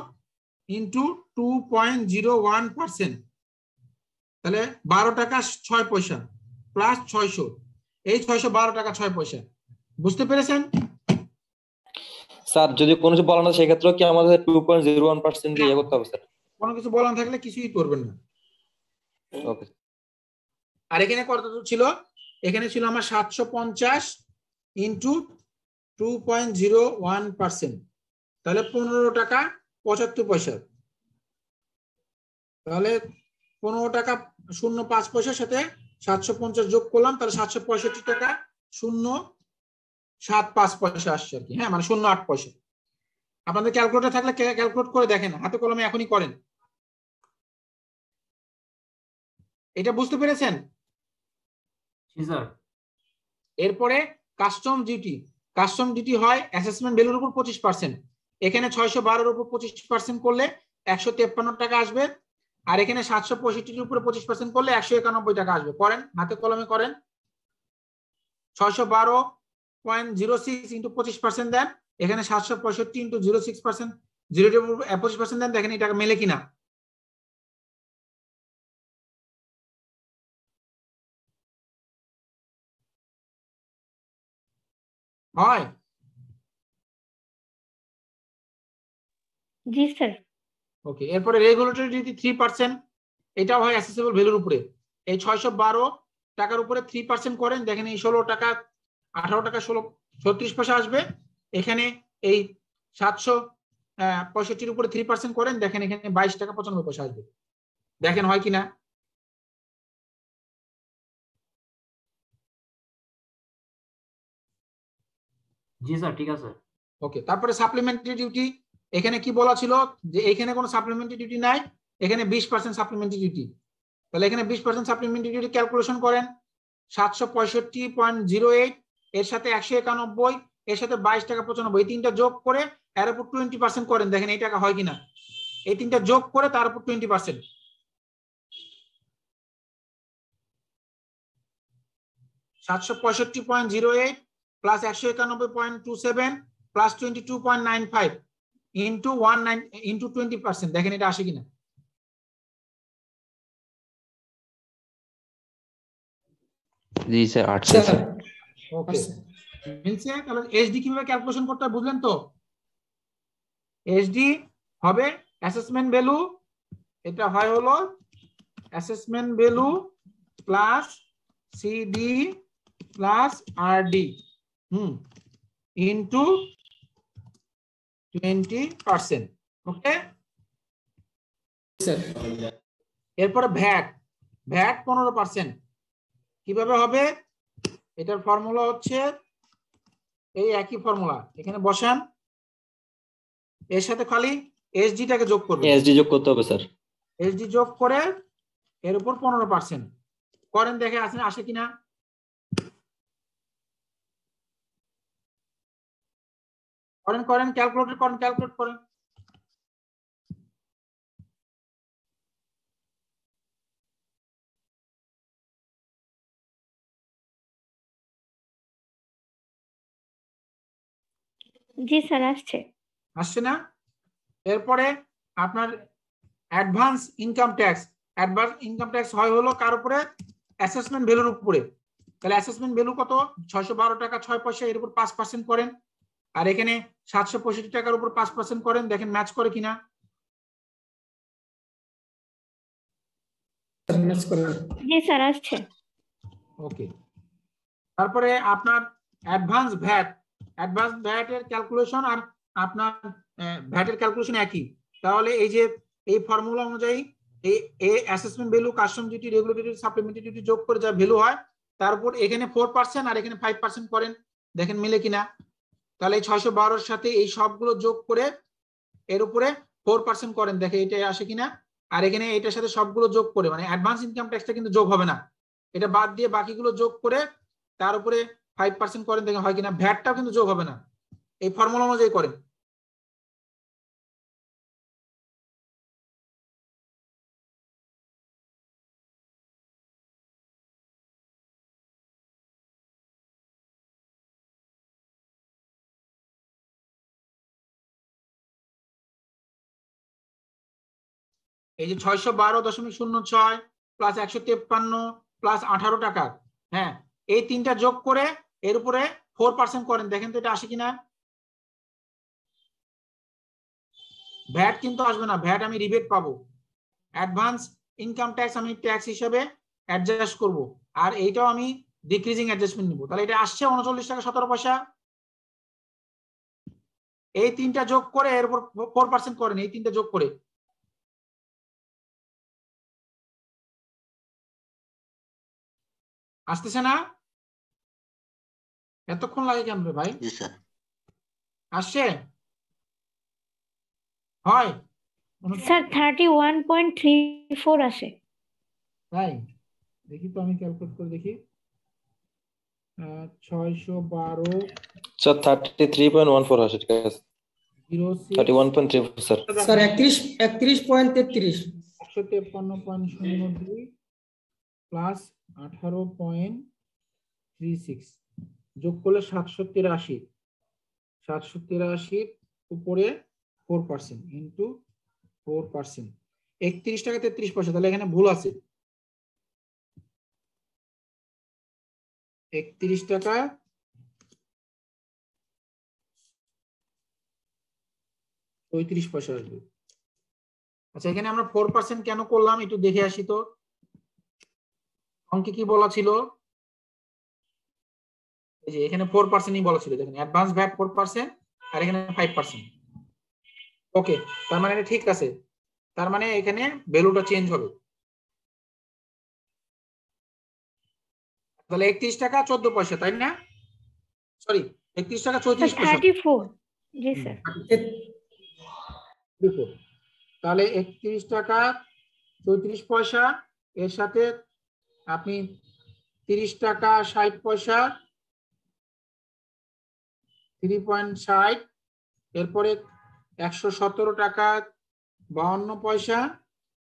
ইন্টু 2.01%, তাহলে 12 টাকা 6 পয়সা প্লাস 600, এই 612 টাকা 6 পয়সা। বুঝতে পেরেছেন স্যার? যদি কোনো কিছু বলা না সেক্ষেত্রে কি আমাদের 2.01% দিয়ে করতে হবে স্যার? কোনো কিছু বলা থাকলে কিছুই করবেন না। ওকে। আর এখানে কত ছিল? এখানে ছিল আমার 750 ইন্টু 2.01%, তাহলে 15 টাকা 75 পয়সা। তাহলে 15 টাকা 0.5 পয়সার সাথে 750 যোগ করলাম, তাহলে 765 টাকা 0.75 পয়সা আসছে আর কি। হ্যাঁ, মানে 0.8 পয়সা। আপনাদের ক্যালকুলেটর থাকলে ক্যালকুলেট করে দেখেন, হাতে কলমে এখনই করেন। এটা বুঝতে পেরেছেন? জি স্যার। এরপরে কাস্টম ডিউটি। কাস্টম ডিউটি হয় অ্যাসেসমেন্ট ভ্যালুর উপর 25%। এখানে 612 এর উপর 25% করলে 153 টাকা আসবে, আর এখানে 765 এর উপরে 25% করলে 191 টাকা আসবে। করেন, হাতে কলমে করেন। 612.06 ইন্টু 25% দেন, এখানে 765 ইন্টু 06%, 25% দেন, দেখেন এই টাকা মেলে কিনা। হয়? জি স্যার। ওকে, এরপরে রেগুলেটরি ডিউটি 3%, এটাও হয় অ্যাসেসেবল ভ্যালুর উপরে। এই 612 টাকার উপরে 3% করেন, দেখেন এই 16 টাকা 18 টাকা 36 পয়সা আসবে। এখানে এই 765 উপরে 3% করেন, দেখেন এখানে 22 টাকা 95 পয়সা আসবে। দেখেন হয় কিনা। জি স্যার, ঠিক আছে। ওকে, তারপরে সাপ্লিমেন্টারি ডিউটি। এখানে কি বলা ছিল যে এখানে কোনো সাপ্লিমেন্টারি ডিউটি নাই, এখানে 20% সাপ্লিমেন্টারি ডিউটি। তাহলে এখানে 20% সাপ্লিমেন্টারি ডিউটি ক্যালকুলেশন করেন। 765.08 এর সাথে 191 এর সাথে 22 টাকা 95, এই তিনটা যোগ করে এর উপর 20% করেন, দেখেন এই টাকা হয় কিনা। এই তিনটা যোগ করে তার উপর 20%। 765.08 প্লাস 191.27 প্লাস 22.95 ইন্টু 20%, দেখেন এটা আসে কিনা। জি স্যার, আসছে স্যার। ওকে, মিলছে। তাহলে এসডি কিভাবে ক্যালকুলেশন করতে হয় বুঝলেন তো? এসডি হবে অ্যাসেসমেন্ট ভ্যালু, এটা হয় হলো assessment value plus CD plus RD into 20%। Okay sir. এরপরে ভ্যাট 15%। কিভাবে হবে? এটার ফর্মুলা হচ্ছে এই একই ফর্মুলা, এখানে বসান, এর সাথে খালি এসডিটাকে যোগ করবেন। এসডি যোগ করতে হবে স্যার। এসডি যোগ করে এর উপর 15% করেন, দেখে আসে কিনা। করেন ক্যালকুলেটর করেন, ক্যালকুলেট করেন। জি স্যার, আসছে। আসছে না? এরপরে আপনার অ্যাডভান্স ইনকাম ট্যাক্স হয় হলো কার উপরে? অ্যাসেসমেন্ট ভ্যালুর উপরে। তাহলে অ্যাসেসমেন্ট ভ্যালু কত? 612 টাকা 6 পয়সা, এর উপর 5% করেন, আর এখানে 765 টাকার উপর 5% করেন, দেখেন ম্যাচ করে কিনা। জি স্যার, আসছে। ওকে, তারপরে আপনার অ্যাডভান্স ভ্যাট এর ক্যালকুলেশন আর আপনার ভ্যাটের ক্যালকুলেশন একই। তাহলে এই যে এই ফর্মুলা অনুযায়ী এই assessment value, custom duty, regulatory duty, supplementary duty যোগ করে যা ভ্যালু হয় তার উপর এখানে 4% আর এখানে 5% করেন, দেখেন মিলে কিনা। তাহলে এই 612 সাথে এই সবগুলো যোগ করে এর উপরে 4% করেন, দেখে এটা আসে কিনা। আর এখানে এটার সাথে সবগুলো যোগ করে, মানে অ্যাডভান্স ইনকাম ট্যাক্সটা কিন্তু যোগ হবে না, এটা বাদ দিয়ে বাকিগুলো যোগ করে তার উপরে 5% করেন, দেখে হয় কিনা। ভ্যাটটাও কিন্তু যোগ হবে না, এই ফর্মুলা অনুযায়ী করেন। এই যে 612.06 প্লাস 153 প্লাস 18 টাকা, হ্যাঁ, এই তিনটা যোগ করে এর উপরে 4% করেন, দেখেন তো এটা আসে কিনা। ভ্যাট কিন্তু আসবে না, ভ্যাট আমি রিবেট পাবো। অ্যাডভান্স ইনকাম ট্যাক্স আমি ট্যাক্স হিসেবে অ্যাডজাস্ট করব, আর এইটাও আমি ডিক্রিজিং অ্যাডজাস্টমেন্ট নিব। তাহলে এটা আসছে 39 টাকা 17 পয়সা। এই তিনটা যোগ করে এর উপর 4% করেন, এই তিনটা যোগ করে। আসতেছে না? এতক্ষণ লাগে কেন রে ভাই? জি স্যার। আসছে হয় স্যার 31.34 আসে। তাই দেখি তো, আমি ক্যালকুলেট করে দেখি। 612 স্যার 33.14 আসে, ঠিক আছে। 31.34 স্যার। স্যার 31.33 153.02 প্লাস 18.36 যোগ করলে 783। 783 উপরে 4% ইন্টু 4%, 31 টাকা 33 পয়সা। তাহলে এখানে ভুল আছে। 31 টাকা 33 পয়সা আসবে। আচ্ছা, এখানে আমরা 4% কেন করলাম একটু দেখে আসি তো। অঙ্কে কি বলা ছিল? এই যে এখানে 4%ই বলা ছিল, দেখেন অ্যাডভান্স ভ্যাট 4% আর এখানে 5%। ওকে, তার মানে এটা ঠিক আছে। তার মানে এখানে ভ্যালুটা চেঞ্জ হবে। তাহলে 31 টাকা 14 পয়সা, তাই না? সরি, 31 টাকা 34 পয়সা। 34। জি স্যার। তাহলে 31 টাকা 34 পয়সা, এর সাথে আপনি 30 টাকা 60 পয়সা 3.60, এরপরে 117 টাকা 52 পয়সা,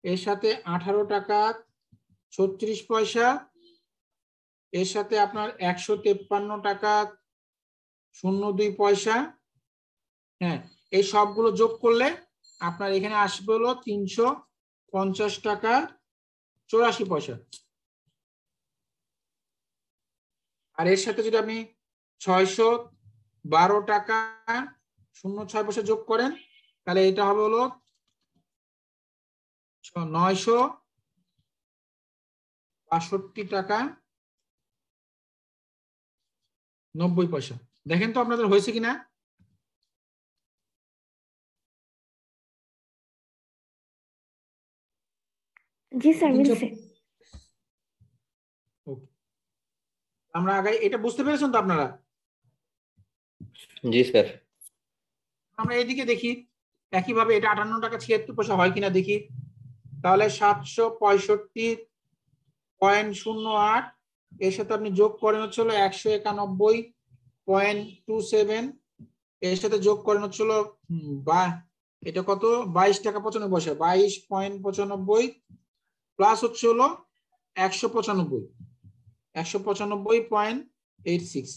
এর সাথে 18 টাকা 36 পয়সা, এর সাথে আপনার 153 টাকা 02 পয়সা। হ্যাঁ, এই সবগুলো যোগ করলে আপনার এখানে আসবে হলো 350 টাকা 84 পয়সা। আর এর সাথে যদি আপনি 612 টাকা 06 পয়সা যোগ করেন, তাহলে এটা হবে হলো 962 টাকা 90 পয়সা। দেখেন তো আপনাদের হয়েছে কিনা। জি স্যার, মিলছে। আমরা আগে এটা বুঝতে পেরেছেন তো আপনারা? জি স্যার। আমরা এদিকে দেখি একইভাবে এটা 58 টাকা 76 পয়সা হয় কিনা দেখি। তাহলে 765.08, এর সাথে আপনি যোগ করেন হচ্ছে 191.27, এর সাথে যোগ করেন হচ্ছে বা এটা কত 22 টাকা 95 পয়সা, 22.95 প্লাস হচ্ছে 195.86,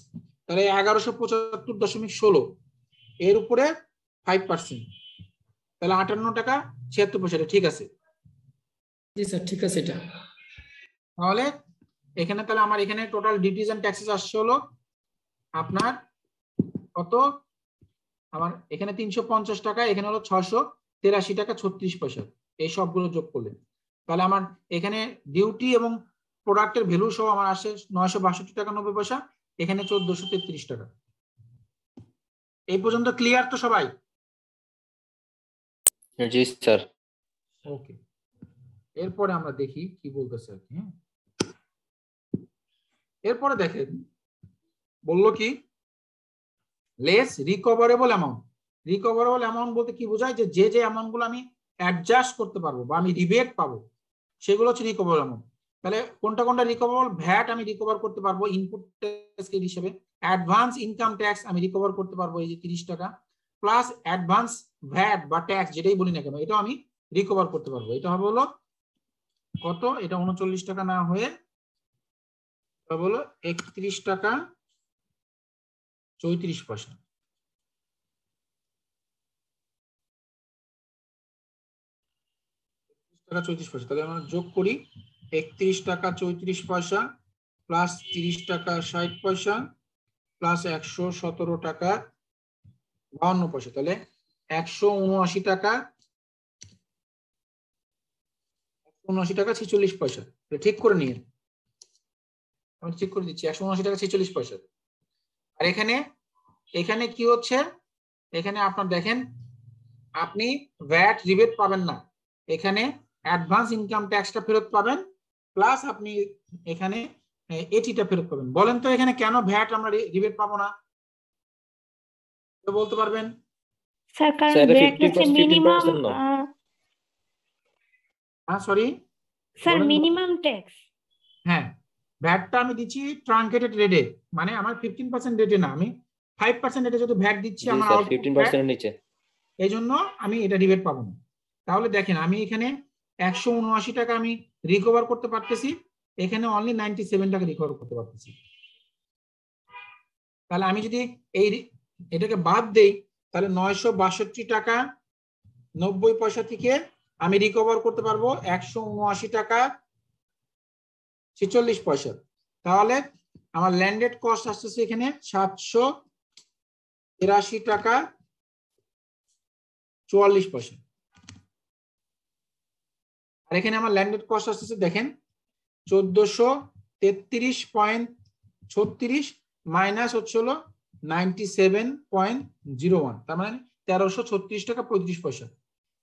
তাহলে 1175.16 এর উপরে 5%, তাহলে 58 টাকা 76 পয়সা। ঠিক আছে? জি স্যার, ঠিক আছে। এটা তাহলে এখানে তাহলে আমার এখানে টোটাল ডিউটিজ এন্ড ট্যাক্সেস আসছে হলো আপনার কত, আমার এখানে 350 টাকা, এখানে হলো 683 টাকা 36 পয়সা। এই সবগুলো যোগ করলে তাহলে আমার এখানে ডিউটি এবং প্রোডাক্টের ভ্যালু সহ আমার আসে 962 টাকা 90 পয়সা, এখানে 1433 টাকা। এই পর্যন্ত ক্লিয়ার তো সবাই? জি স্যার। ওকে, এরপরে আমরা দেখি কি বলতেছে আর কি। হ্যাঁ, এরপরে দেখেন বললো কি less recoverable amount. Recoverable amount বলতে কি বোঝায়, যে যে অ্যামাউন্ট গুলো আমি অ্যাডজাস্ট করতে পারবো বা আমি রিবেট পাবো সেগুলো হচ্ছে রিকভারেবল অ্যামাউন্ট। তাহলে কোনটা কোনটা রিকভারেবল? ভ্যাট আমি রিকভার করতে পারবো ইনপুট ট্যাক্স হিসেবে, অ্যাডভান্স ইনকাম ট্যাক্স আমি রিকভার করতে পারবো এই যে 30 টাকা, প্লাস অ্যাডভান্স ভ্যাট বা ট্যাক্স যেটাই বলি না কেন এটাও আমি রিকভার করতে পারবো। এটা হবে হলো কত, এটা 39 টাকা না হয়ে হলো 31 টাকা 34 পয়সা। টাকা 34 পয়সা। তাহলে আমরা যোগ করি 31 টাকা 34 পয়সা প্লাস 30 টাকা 60 পয়সা প্লাস 117 টাকা 52 পয়সা, তাহলে 179 টাকা 46 পয়সা। ঠিক করে নিয়ে আমি ঠিক করে দিচ্ছি, 179 টাকা 46 পয়সা। আর এখানে কি হচ্ছে, এখানে আপনার দেখেন আপনি ভ্যাট রিবেট পাবেন না, এখানে অ্যাডভান্স ইনকাম ট্যাক্সটা ফেরত পাবেন, প্লাস আপনি এখানে এটিটা ফেরত পাবেন। বলেন তো এখানে কেন ভ্যাট আমরা রিবেট পাবো না, বলতে পারবেন? স্যার কারণ ভ্যাট হচ্ছে minimum, sorry sir minimum tax. হ্যাঁ, ভ্যাটটা আমি দিচ্ছি ট্রাঙ্কেটেড রেটে, মানে আমার 15% রেটে না, আমি 5% রেটে যদি ভ্যাট দিচ্ছি আমার আউটপুট 15% এর নিচে, এই জন্য আমি এটা রিবেট পাবো না। তাহলে দেখেন আমি এখানে 179 টাকা আমি রিকভার করতে পারতেছি, এখানে অনলি 97 টাকা রিকভার করতে পারতেছি। তাহলে আমি যদি এটাকে বাদ দেই তাহলে 962 টাকা 90 পয়সা থেকে আমি রিকভার করতে পারবো 179 টাকা 46 পয়সা। তাহলে আমার ল্যান্ডেড কস্ট আসতেছে এখানে 783 টাকা 44 পয়সা। আর এখানে আমার ল্যান্ডেড কস্ট আসতেছে দেখেন 1433.36 মাইনাস হচ্ছে হলো 97.01, তার মানে 1336 টাকা 35 পয়সা।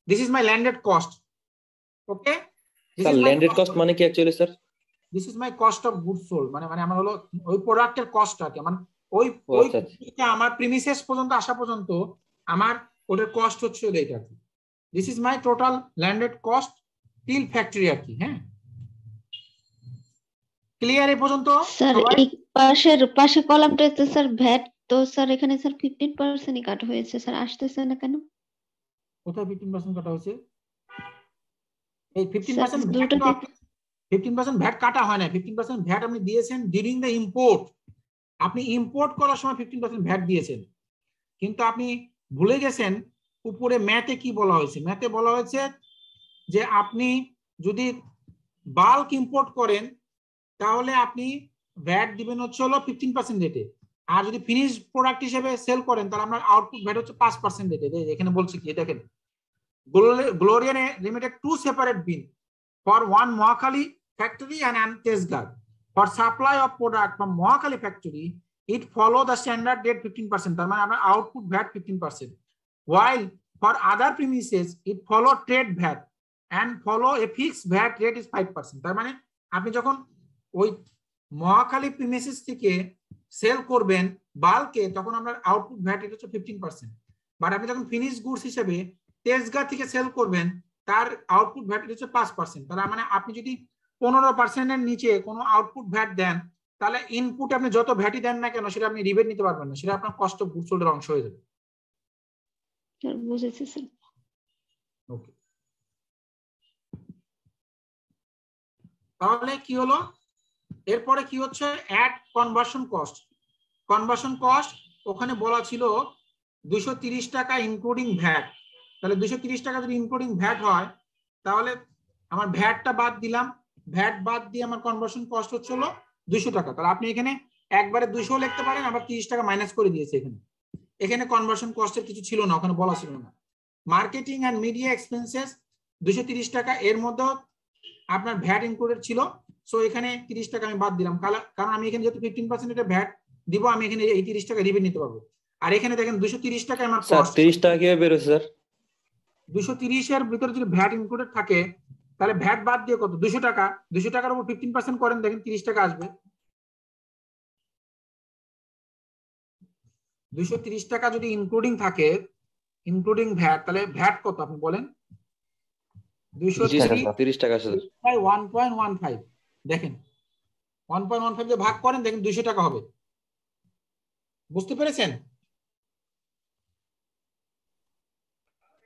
This is my landed cost. Okay, sir landed cost মানে কি actually sir? This is my cost of goods sold, মানে আমার হলো ওই প্রোডাক্টের কস্টটা কি, মানে ওই আমার প্রিমিসেস পর্যন্ত আসা পর্যন্ত আমার ওটার কস্ট হচ্ছে এইটা। This is my total landed cost till factory আর কি। হ্যাঁ, ক্লিয়ার এই পর্যন্ত? স্যার এই পাশে কলামটাতে স্যার ভ্যাট, তো স্যার এখানে স্যার 15% কাট হয়েছে স্যার, আসতেছে না কেন? কোথায় 15% কাটা হয়েছে? এই 15% ভ্যাট কাটা হয় না। 15% ভ্যাট আপনি দিয়েছেন ডিউরিং দ্য ইম্পোর্ট। আপনি ইম্পোর্ট করার সময় 15% ভ্যাট দিয়েছেন, কিন্তু আপনি ভুলে গেছেন উপরে ম্যাথে কি বলা হয়েছে। ম্যাথে বলা হয়েছে যে আপনি যদি বাল্ক ইম্পোর্ট করেন তাহলে আপনি ভ্যাট দিবেন হচ্ছে হলো 15% রেটে, আর যদি ফিনিশ প্রোডাক্ট হিসেবে সেল করেন তাহলে আপনার আউটপুট ভ্যাট হচ্ছে 5% রেটে। এখানে বলছে কি দেখেন, Glorian Limited 2 separate bin for one Mohakali factory and Tesgar. For supply of product from Mohakali factory, it follow the standard rate 15%. তার মানে আপনার output VAT 15%. While for other premises, it follow trade VAT and follow a fixed VAT rate is 5%. তার মানে আপনি যখন ওই Mohakhali premises থেকে sell করবেন বাল্কে, তখন আপনার আউটপুট ভ্যাট রেট হচ্ছে 15%। বাট আপনি যখন ফিনিশ গুডস হিসেবে তেজগা থেকে সেল করবেন তার আউটপুট ভ্যাট হচ্ছে 5%। তাহলে মানে আপনি যদি 15% এর নিচে কোনো আউটপুট ভ্যাট দেন তাহলে ইনপুট আপনি যত ভ্যাটই দেন না কেন সেটা আপনি রিবেট নিতে পারবেন না, সেটা আপনার কস্ট অফ গুডস সোল্ডের অংশ হয়ে যাবে। স্যার বুঝেছি স্যার। ওকে, তাহলে কি হলো এরপরে কি হচ্ছে add conversion cost. Conversion cost ওখানে বলা ছিল 230 টাকা ইনক্লুডিং ভ্যাট। তাহলে 230 টাকা যদি ইনক্লুডিং ভ্যাট হয় তাহলে আমার ভ্যাটটা বাদ দিলাম, ভ্যাট বাদ দিয়ে আমার কনভার্সন কস্ট হচ্ছে হলো 200 টাকা। তাহলে আপনি এখানে একবারে 200 লিখতে পারেন, আবার 30 টাকা মাইনাস করে দিয়েছে এখানে। এখানে কনভার্সন কস্টের কিছু ছিল না, ওখানে বলা ছিল না। মার্কেটিং এন্ড মিডিয়া এক্সপেন্সেস 230 টাকা, এর মধ্যে আপনার ভ্যাট ইনক্লুডেড ছিল। সো এখানে 30 টাকা আমি বাদ দিলাম, কারণ আমি এখানে যেহেতু 15% এর ভ্যাট দিব, আমি এখানে এই 30 টাকা রিবেট নিতে পারবো। আর এখানে দেখেন 230 টাকা আমার স্যার 30 টাকা কিভাবে বের হচ্ছে স্যার? 230 এর ভিতরে যদি ভ্যাট ইনক্লুডেড থাকে তাহলে ভ্যাট বাদ দিয়ে কত 200 টাকা, 200 টাকার উপর 15% করেন, দেখেন 30 টাকা আসবে। 230 টাকা যদি ইনক্লুডিং থাকে, ইনক্লুডিং ভ্যাট, তাহলে ভ্যাট কত আপনি বলেন? 230 টাকা স্যার 1.15। দেখেন 1.15 দিয়ে ভাগ করেন, দেখেন 200 টাকা হবে। বুঝতে পেরেছেন?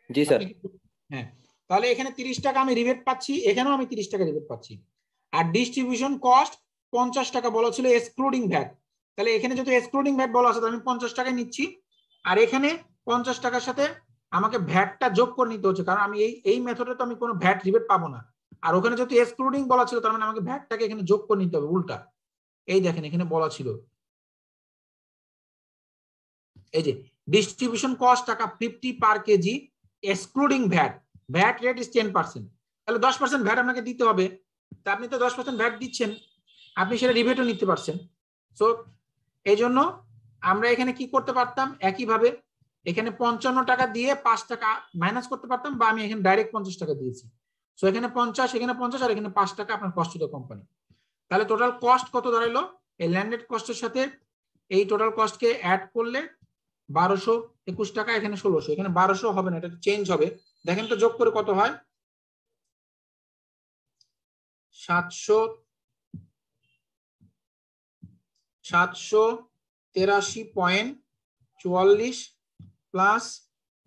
জি স্যার। হ্যাঁ, তাহলে এখানে 30 টাকা আমি রিবেট পাচ্ছি, এখানেও আমি 30 টাকা রিবেট পাচ্ছি। আর ডিস্ট্রিবিউশন কস্ট 50 টাকা বলা ছিল এক্সক্লুডিং ভ্যাট। তাহলে এখানে যদি এক্সক্লুডিং ভ্যাট বলা আছে আমি 50 টাকা নিচ্ছি, আর এখানে 50 টাকার সাথে আমাকে ভ্যাটটা যোগ করে নিতে হচ্ছে, কারণ আমি এই মেথডে তো আমি কোনো ভ্যাট রিবেট পাবো না। আর ওখানে যদি এক্সক্লুডিং বলা ছিল তার মানে আমাকে ভ্যাটটাকে এখানে যোগ করে নিতে হবে উল্টা। এই দেখেন এখানে বলা ছিল এই যে distribution cost taka 50 per KG excluding VAT, VAT rate is 10%। তাহলে 10% ভ্যাট আপনাকে দিতে হবে, তা আপনি তো 10% ভ্যাট দিচ্ছেন, আপনি সেটা রিবেটও নিতে পারছেন। সো এই জন্য আমরা এখানে কি করতে পারতাম, একইভাবে এখানে 55 টাকা দিয়ে 5 টাকা মাইনাস করতে পারতাম, বা আমি এখানে ডাইরেক্ট 50 টাকা দিয়েছি। সো এখানে 50, এখানে 50, আর এখানে 5 টাকা আপনার কস্ট টু দ্য কোম্পানি। তাহলে টোটাল কস্ট কত দাঁড়াইলো? এই ল্যান্ডেড কস্টের সাথে এই টোটাল কস্টকে অ্যাড করলে 1221 টাকা, এখানে 1600, এখানে 1200 হবে না, এটা চেঞ্জ হবে। দেখেন তো যোগ করে কত হয়, 783.44 প্লাস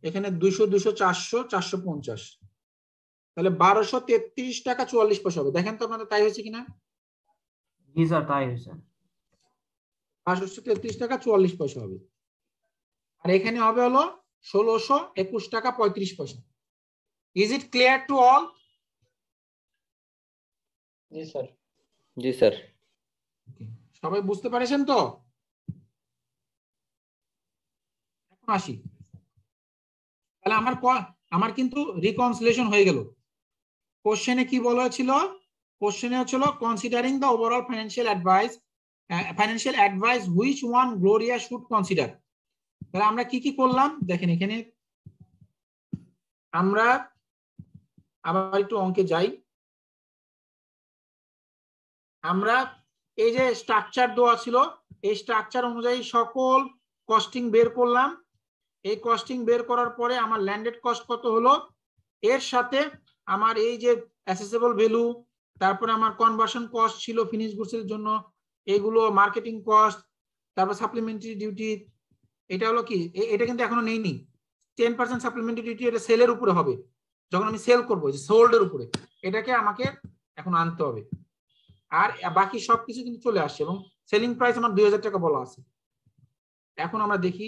এখানে 200 200 400 450, তাহলে 1233 টাকা 44 পয়সা হবে। দেখেন তো আপনাদের তাই হয়েছে কিনা? জি স্যার তাই হয়েছে। 1233 টাকা 44 পয়সা হবে। আর এখানে হবে হলো 1621 টাকা 35 পয়সা। Is it clear to all? G sir. G sir. সবাই বুঝতে পারছেন তো? এখন আসি, তাহলে আমার কিন্তু রিকনসিলিয়েশন হয়ে গেল। কোশ্চেনে কি বলা হয়েছিল? কোশ্চেনে হচ্ছিল considering the overall financial advice which one Gloria should consider. তাহলে আমরা কি কি করলাম দেখেন, এখানে আমরা আবার একটু অঙ্কে যাই। আমরা এই যে স্ট্রাকচার দেওয়া ছিল, এই স্ট্রাকচার অনুযায়ী সকল কস্টিং বের করলাম। এই কস্টিং বের করার পরে আমার ল্যান্ডেড কস্ট কত হলো, এর সাথে আমার এই যে অ্যাসেসেবল ভ্যালু, তারপরে আমার কনভার্সন কস্ট ছিল ফিনিশ গুডসের জন্য, এগুলো মার্কেটিং কস্ট, তারপর সাপ্লিমেন্টারি ডিউটি, এটা হলো কি, এটা কিন্তু এখনো নেইনি। 10% সাপ্লিমেন্টারি ডিউটি, এটা সেলের উপরে হবে, যখন আমি সেল করবো, সোল্ড এর উপরে, এটাকে আমাকে এখন আনতে হবে। আর বাকি সবকিছু কিন্তু চলে আসছে, এবং সেলিং প্রাইস আমার 2000 টাকা বলা আছে। এখন আমরা দেখি,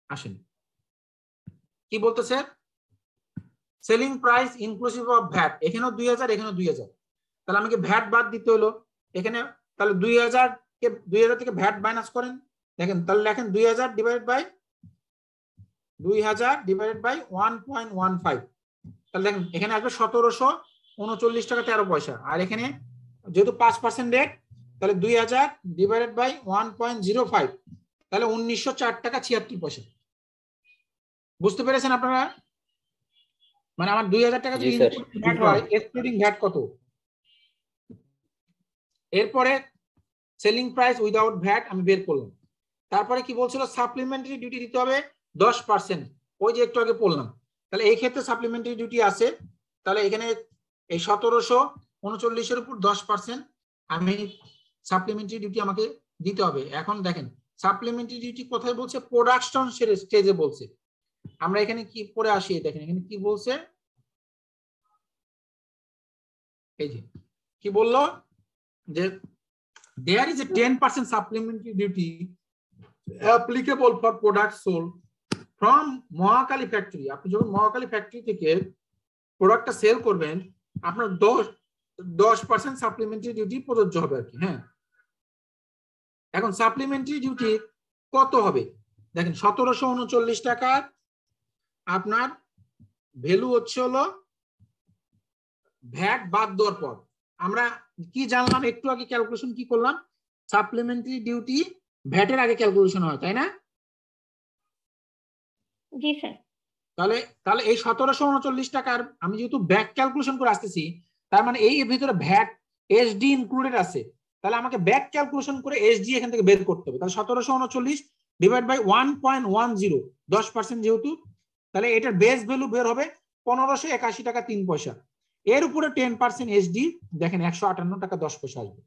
আসেন কি বলতেছে। Selling price inclusive of VAT, এখানেও 2000, এখানেও 2000, তাহলে আমাকে ভ্যাট বাদ দিতে হলো এখানে। তাহলে 2000 থেকে ভ্যাট মাইনাস করেন, দেখেন তাহলে লেখেন 2000 ডিভাইডেড বাই 1.15, তাহলে দেখেন এখানে আসবে 1739 টাকা 13 পয়সা। আর এখানে যেহেতু 5% রেট, তাহলে 2000 ডিভাইডেড বাই 1.05, তাহলে 1904 টাকা 76 পয়সা। বুঝতে পেরেছেন আপনারা? মানে আমার 2000 টাকা যদি ভ্যাট হয়, এক্সক্লুডিং ভ্যাট কত? এরপরে সেলিং প্রাইস উইদাউট ভ্যাট আমি বের করলাম। তারপরে কি বলছিল, সাপ্লিমেন্টারি ডিউটি দিতে হবে 10%, ওই যে একটু আগে বললাম। তাহলে এই ক্ষেত্রে সাপ্লিমেন্টারি ডিউটি আছে, তাহলে এখানে এই 1739 এর উপর 10% আমি সাপ্লিমেন্টারি ডিউটি আমাকে দিতে হবে। এখন দেখেন সাপ্লিমেন্টারি ডিউটি কোথায় বলছে, প্রোডাকশন স্টেজে বলছে। আমরা এখানে কি পড়ে আসি, দেখেন এখানে কি বলছে, এই যে কি বললো যে there is a 10% supplementary duty applicable for products sold from Mahakali factory. আপনি যখন মহাকালী ফ্যাক্টরি থেকে প্রোডাক্টটা সেল করবেন, আপনার 10% সাপ্লিমেন্টারি ডিউটি প্রযোজ্য হবে আর কি। হ্যাঁ, এখন সাপ্লিমেন্টারি ডিউটি কত হবে দেখেন, 1739 টাকা আপনার ভ্যালু হচ্ছে হলো ভ্যাট বাদ দেওয়ার পর। আমরা কি জানলাম একটু আগে, ক্যালকুলেশন কি করলাম, সাপ্লিমেন্টারি ডিউটি ভ্যাটের আগে ক্যালকুলেশন হয়, তাই না? জি স্যার। তাহলে এই 1739 টাকার আমি যেহেতু ব্যাক ক্যালকুলেশন করে আসতেছি, তার মানে এই ভিতরে ভ্যাট এসডি ইনক্লুডেড আছে, তাহলে আমাকে ব্যাক ক্যালকুলেশন করে এসডি এখান থেকে বের করতে হবে। তাহলে 1739 ডিভাইড বাই 1.10, 10% যেহেতু, তাহলে এটার বেস ভ্যালু বের হবে 1581 টাকা 3 পয়সা। এর উপরে 10% এসডি, দেখেন 158 টাকা 10 পয়সা আসবে।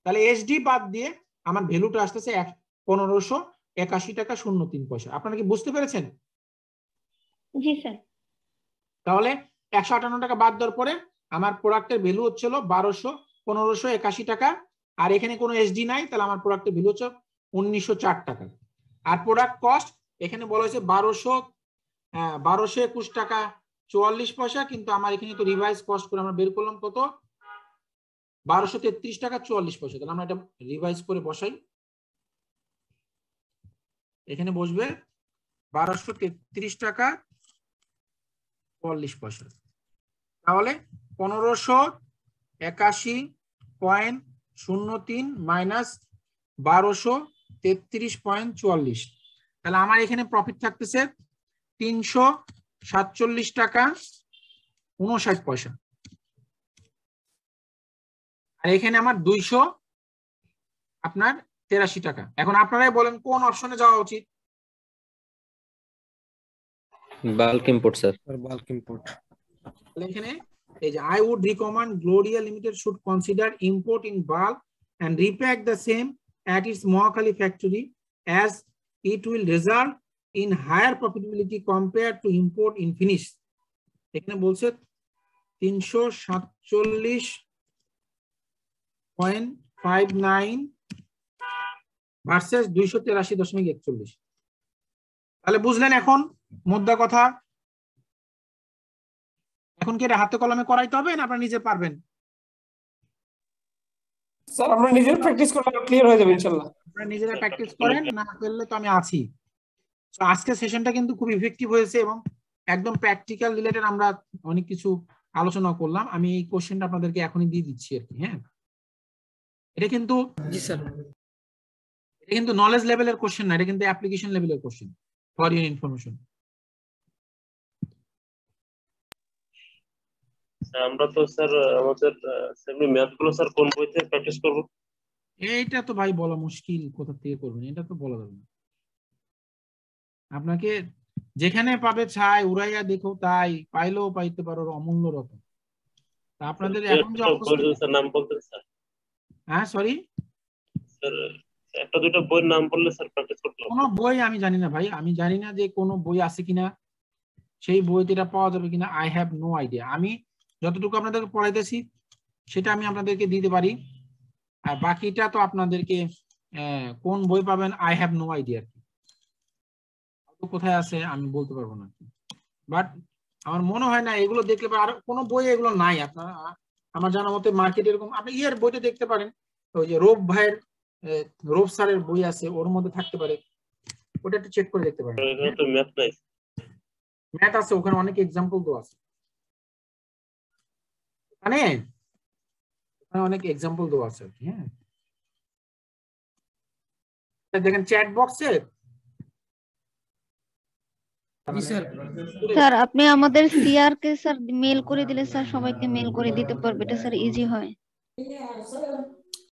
তাহলে এসডি বাদ দিয়ে আমার ভ্যালুটা আসতেছে 1581 টাকা 03 পয়সা। আপনারা কি বুঝতে পেরেছেন? জি স্যার। তাহলে 158 টাকা বাদ দেওয়ার পরে আমার প্রোডাক্টের ভ্যালু হচ্ছিল 1581 টাকা, আর এখানে কোনো এসডি নাই, তাহলে আমার প্রোডাক্টের ভ্যালু হচ্ছে 1904 টাকা। আর প্রোডাক্ট কস্ট এখানে বলা হয়েছে 1221 টাকা 44 পয়সা, কিন্তু আমার এখানে তো রিভাইজ কস্ট করে আমরা বের করলাম কত, 1233 টাকা 44 পয়সা। তাহলে আমরা এটা রিভাইজ করে বসাই, এখানে বসবে 1233 টাকা 44 পয়সা। তাহলে 1581.03 মাইনাস 1233.44, তাহলে আমার এখানে প্রফিট থাকতেছে 347 টাকা 59 পয়সা। আর এখানে আমার 200 আপনার 83 টাকা। এখন আপনারাই বলেন কোন অপশনে যাওয়া উচিত? Bulk import sir. Bulk import. তাহলে এখানে এই যে I would recommend Gloria Limited should consider import in bulk and repack the same at its Mohakali factory as it will result in higher profitability compared to import in finish. এখানে বলছে 347.59 versus 283.41। তাহলে বুঝলেন এখন মোদ্দা কথা? এখন কি এটা হাতে কলমে করাইতে হবে না আপনারা নিজে পারবেন? স্যার আমরা নিজের প্র্যাকটিস করলে ক্লিয়ার হয়ে যাবে ইনশাআল্লাহ। আপনারা নিজেরা প্র্যাকটিস করেন, না করলে তো আমি আছি। তো আজকের সেশনটা কিন্তু খুব ইফেক্টিভ হয়েছে এবং একদম প্র্যাকটিক্যাল রিলেটেড আমরা অনেক কিছু আলোচনা করলাম। আমি এই কোশ্চেনটা আপনাদেরকে এখনই দিয়ে দিচ্ছি আর কি। হ্যাঁ, এটা কিন্তু জি স্যার, এটা কিন্তু নলেজ লেভেলের কোশ্চেন না, এটা কিন্তু অ্যাপ্লিকেশন লেভেলের কোশ্চেন ফর ইউর ইনফরমেশন। আমরা তো স্যার আমাদের সেমনি ম্যাথ গুলো স্যার কোন বই থেকে প্র্যাকটিস করব? এইটা তো ভাই বলা মুশকিল, কোথা থেকে করবেন এটা তো বলা যাবে না। আপনাকে যেখানে পাবে ছাই উড়াইয়া দেখো তাই, পাইলেও পাইতে পারো অমূল্য রতন। তা আপনাদের এখন যে অবস্থা, নাম বলতেন স্যার? হ্যাঁ সরি স্যার, একটা দুইটা বইয়ের নাম বললে স্যার প্র্যাকটিস করতে হবে। কোনো বই আমি জানি না ভাই, আমি জানি না যে কোনো বই আছে কিনা, সেই বইটা পাওয়া যাবে কিনা। I have no idea. আমি যতটুকু আপনাদেরকে পড়াইতেছি সেটা আমি আপনাদেরকে দিতে পারি, আর বাকিটা তো আপনাদেরকে কোন বই পাবেন আই হ্যাভ নো আইডিয়া। কোথায় আছে আমি বলতে পারবো না, বাট আমার মনে হয় না এগুলো দেখলে আর কোনো বই এগুলো নাই। আপনারা আমার জানা মতে মার্কেটে এরকম আপনি ইয়ের বইটা দেখতে পারেন, ওই যে রোব ভাইয়ের রোব স্যারের বই আছে, ওর মধ্যে থাকতে পারে, ওটা একটু চেক করে দেখতে পারেন। ম্যাথ আছে ওখানে, অনেক এক্সাম্পল তো আছে ওখানে অনেক এক্সাম্পল দেওয়া আছে। হ্যাঁ দেখেন চ্যাট বক্সে। স্যার আপনি আমাদের সিআর কে স্যার মেল করে দিলে স্যার সবাইকে মেল করে দিতে পারবে, এটা স্যার ইজি হয়।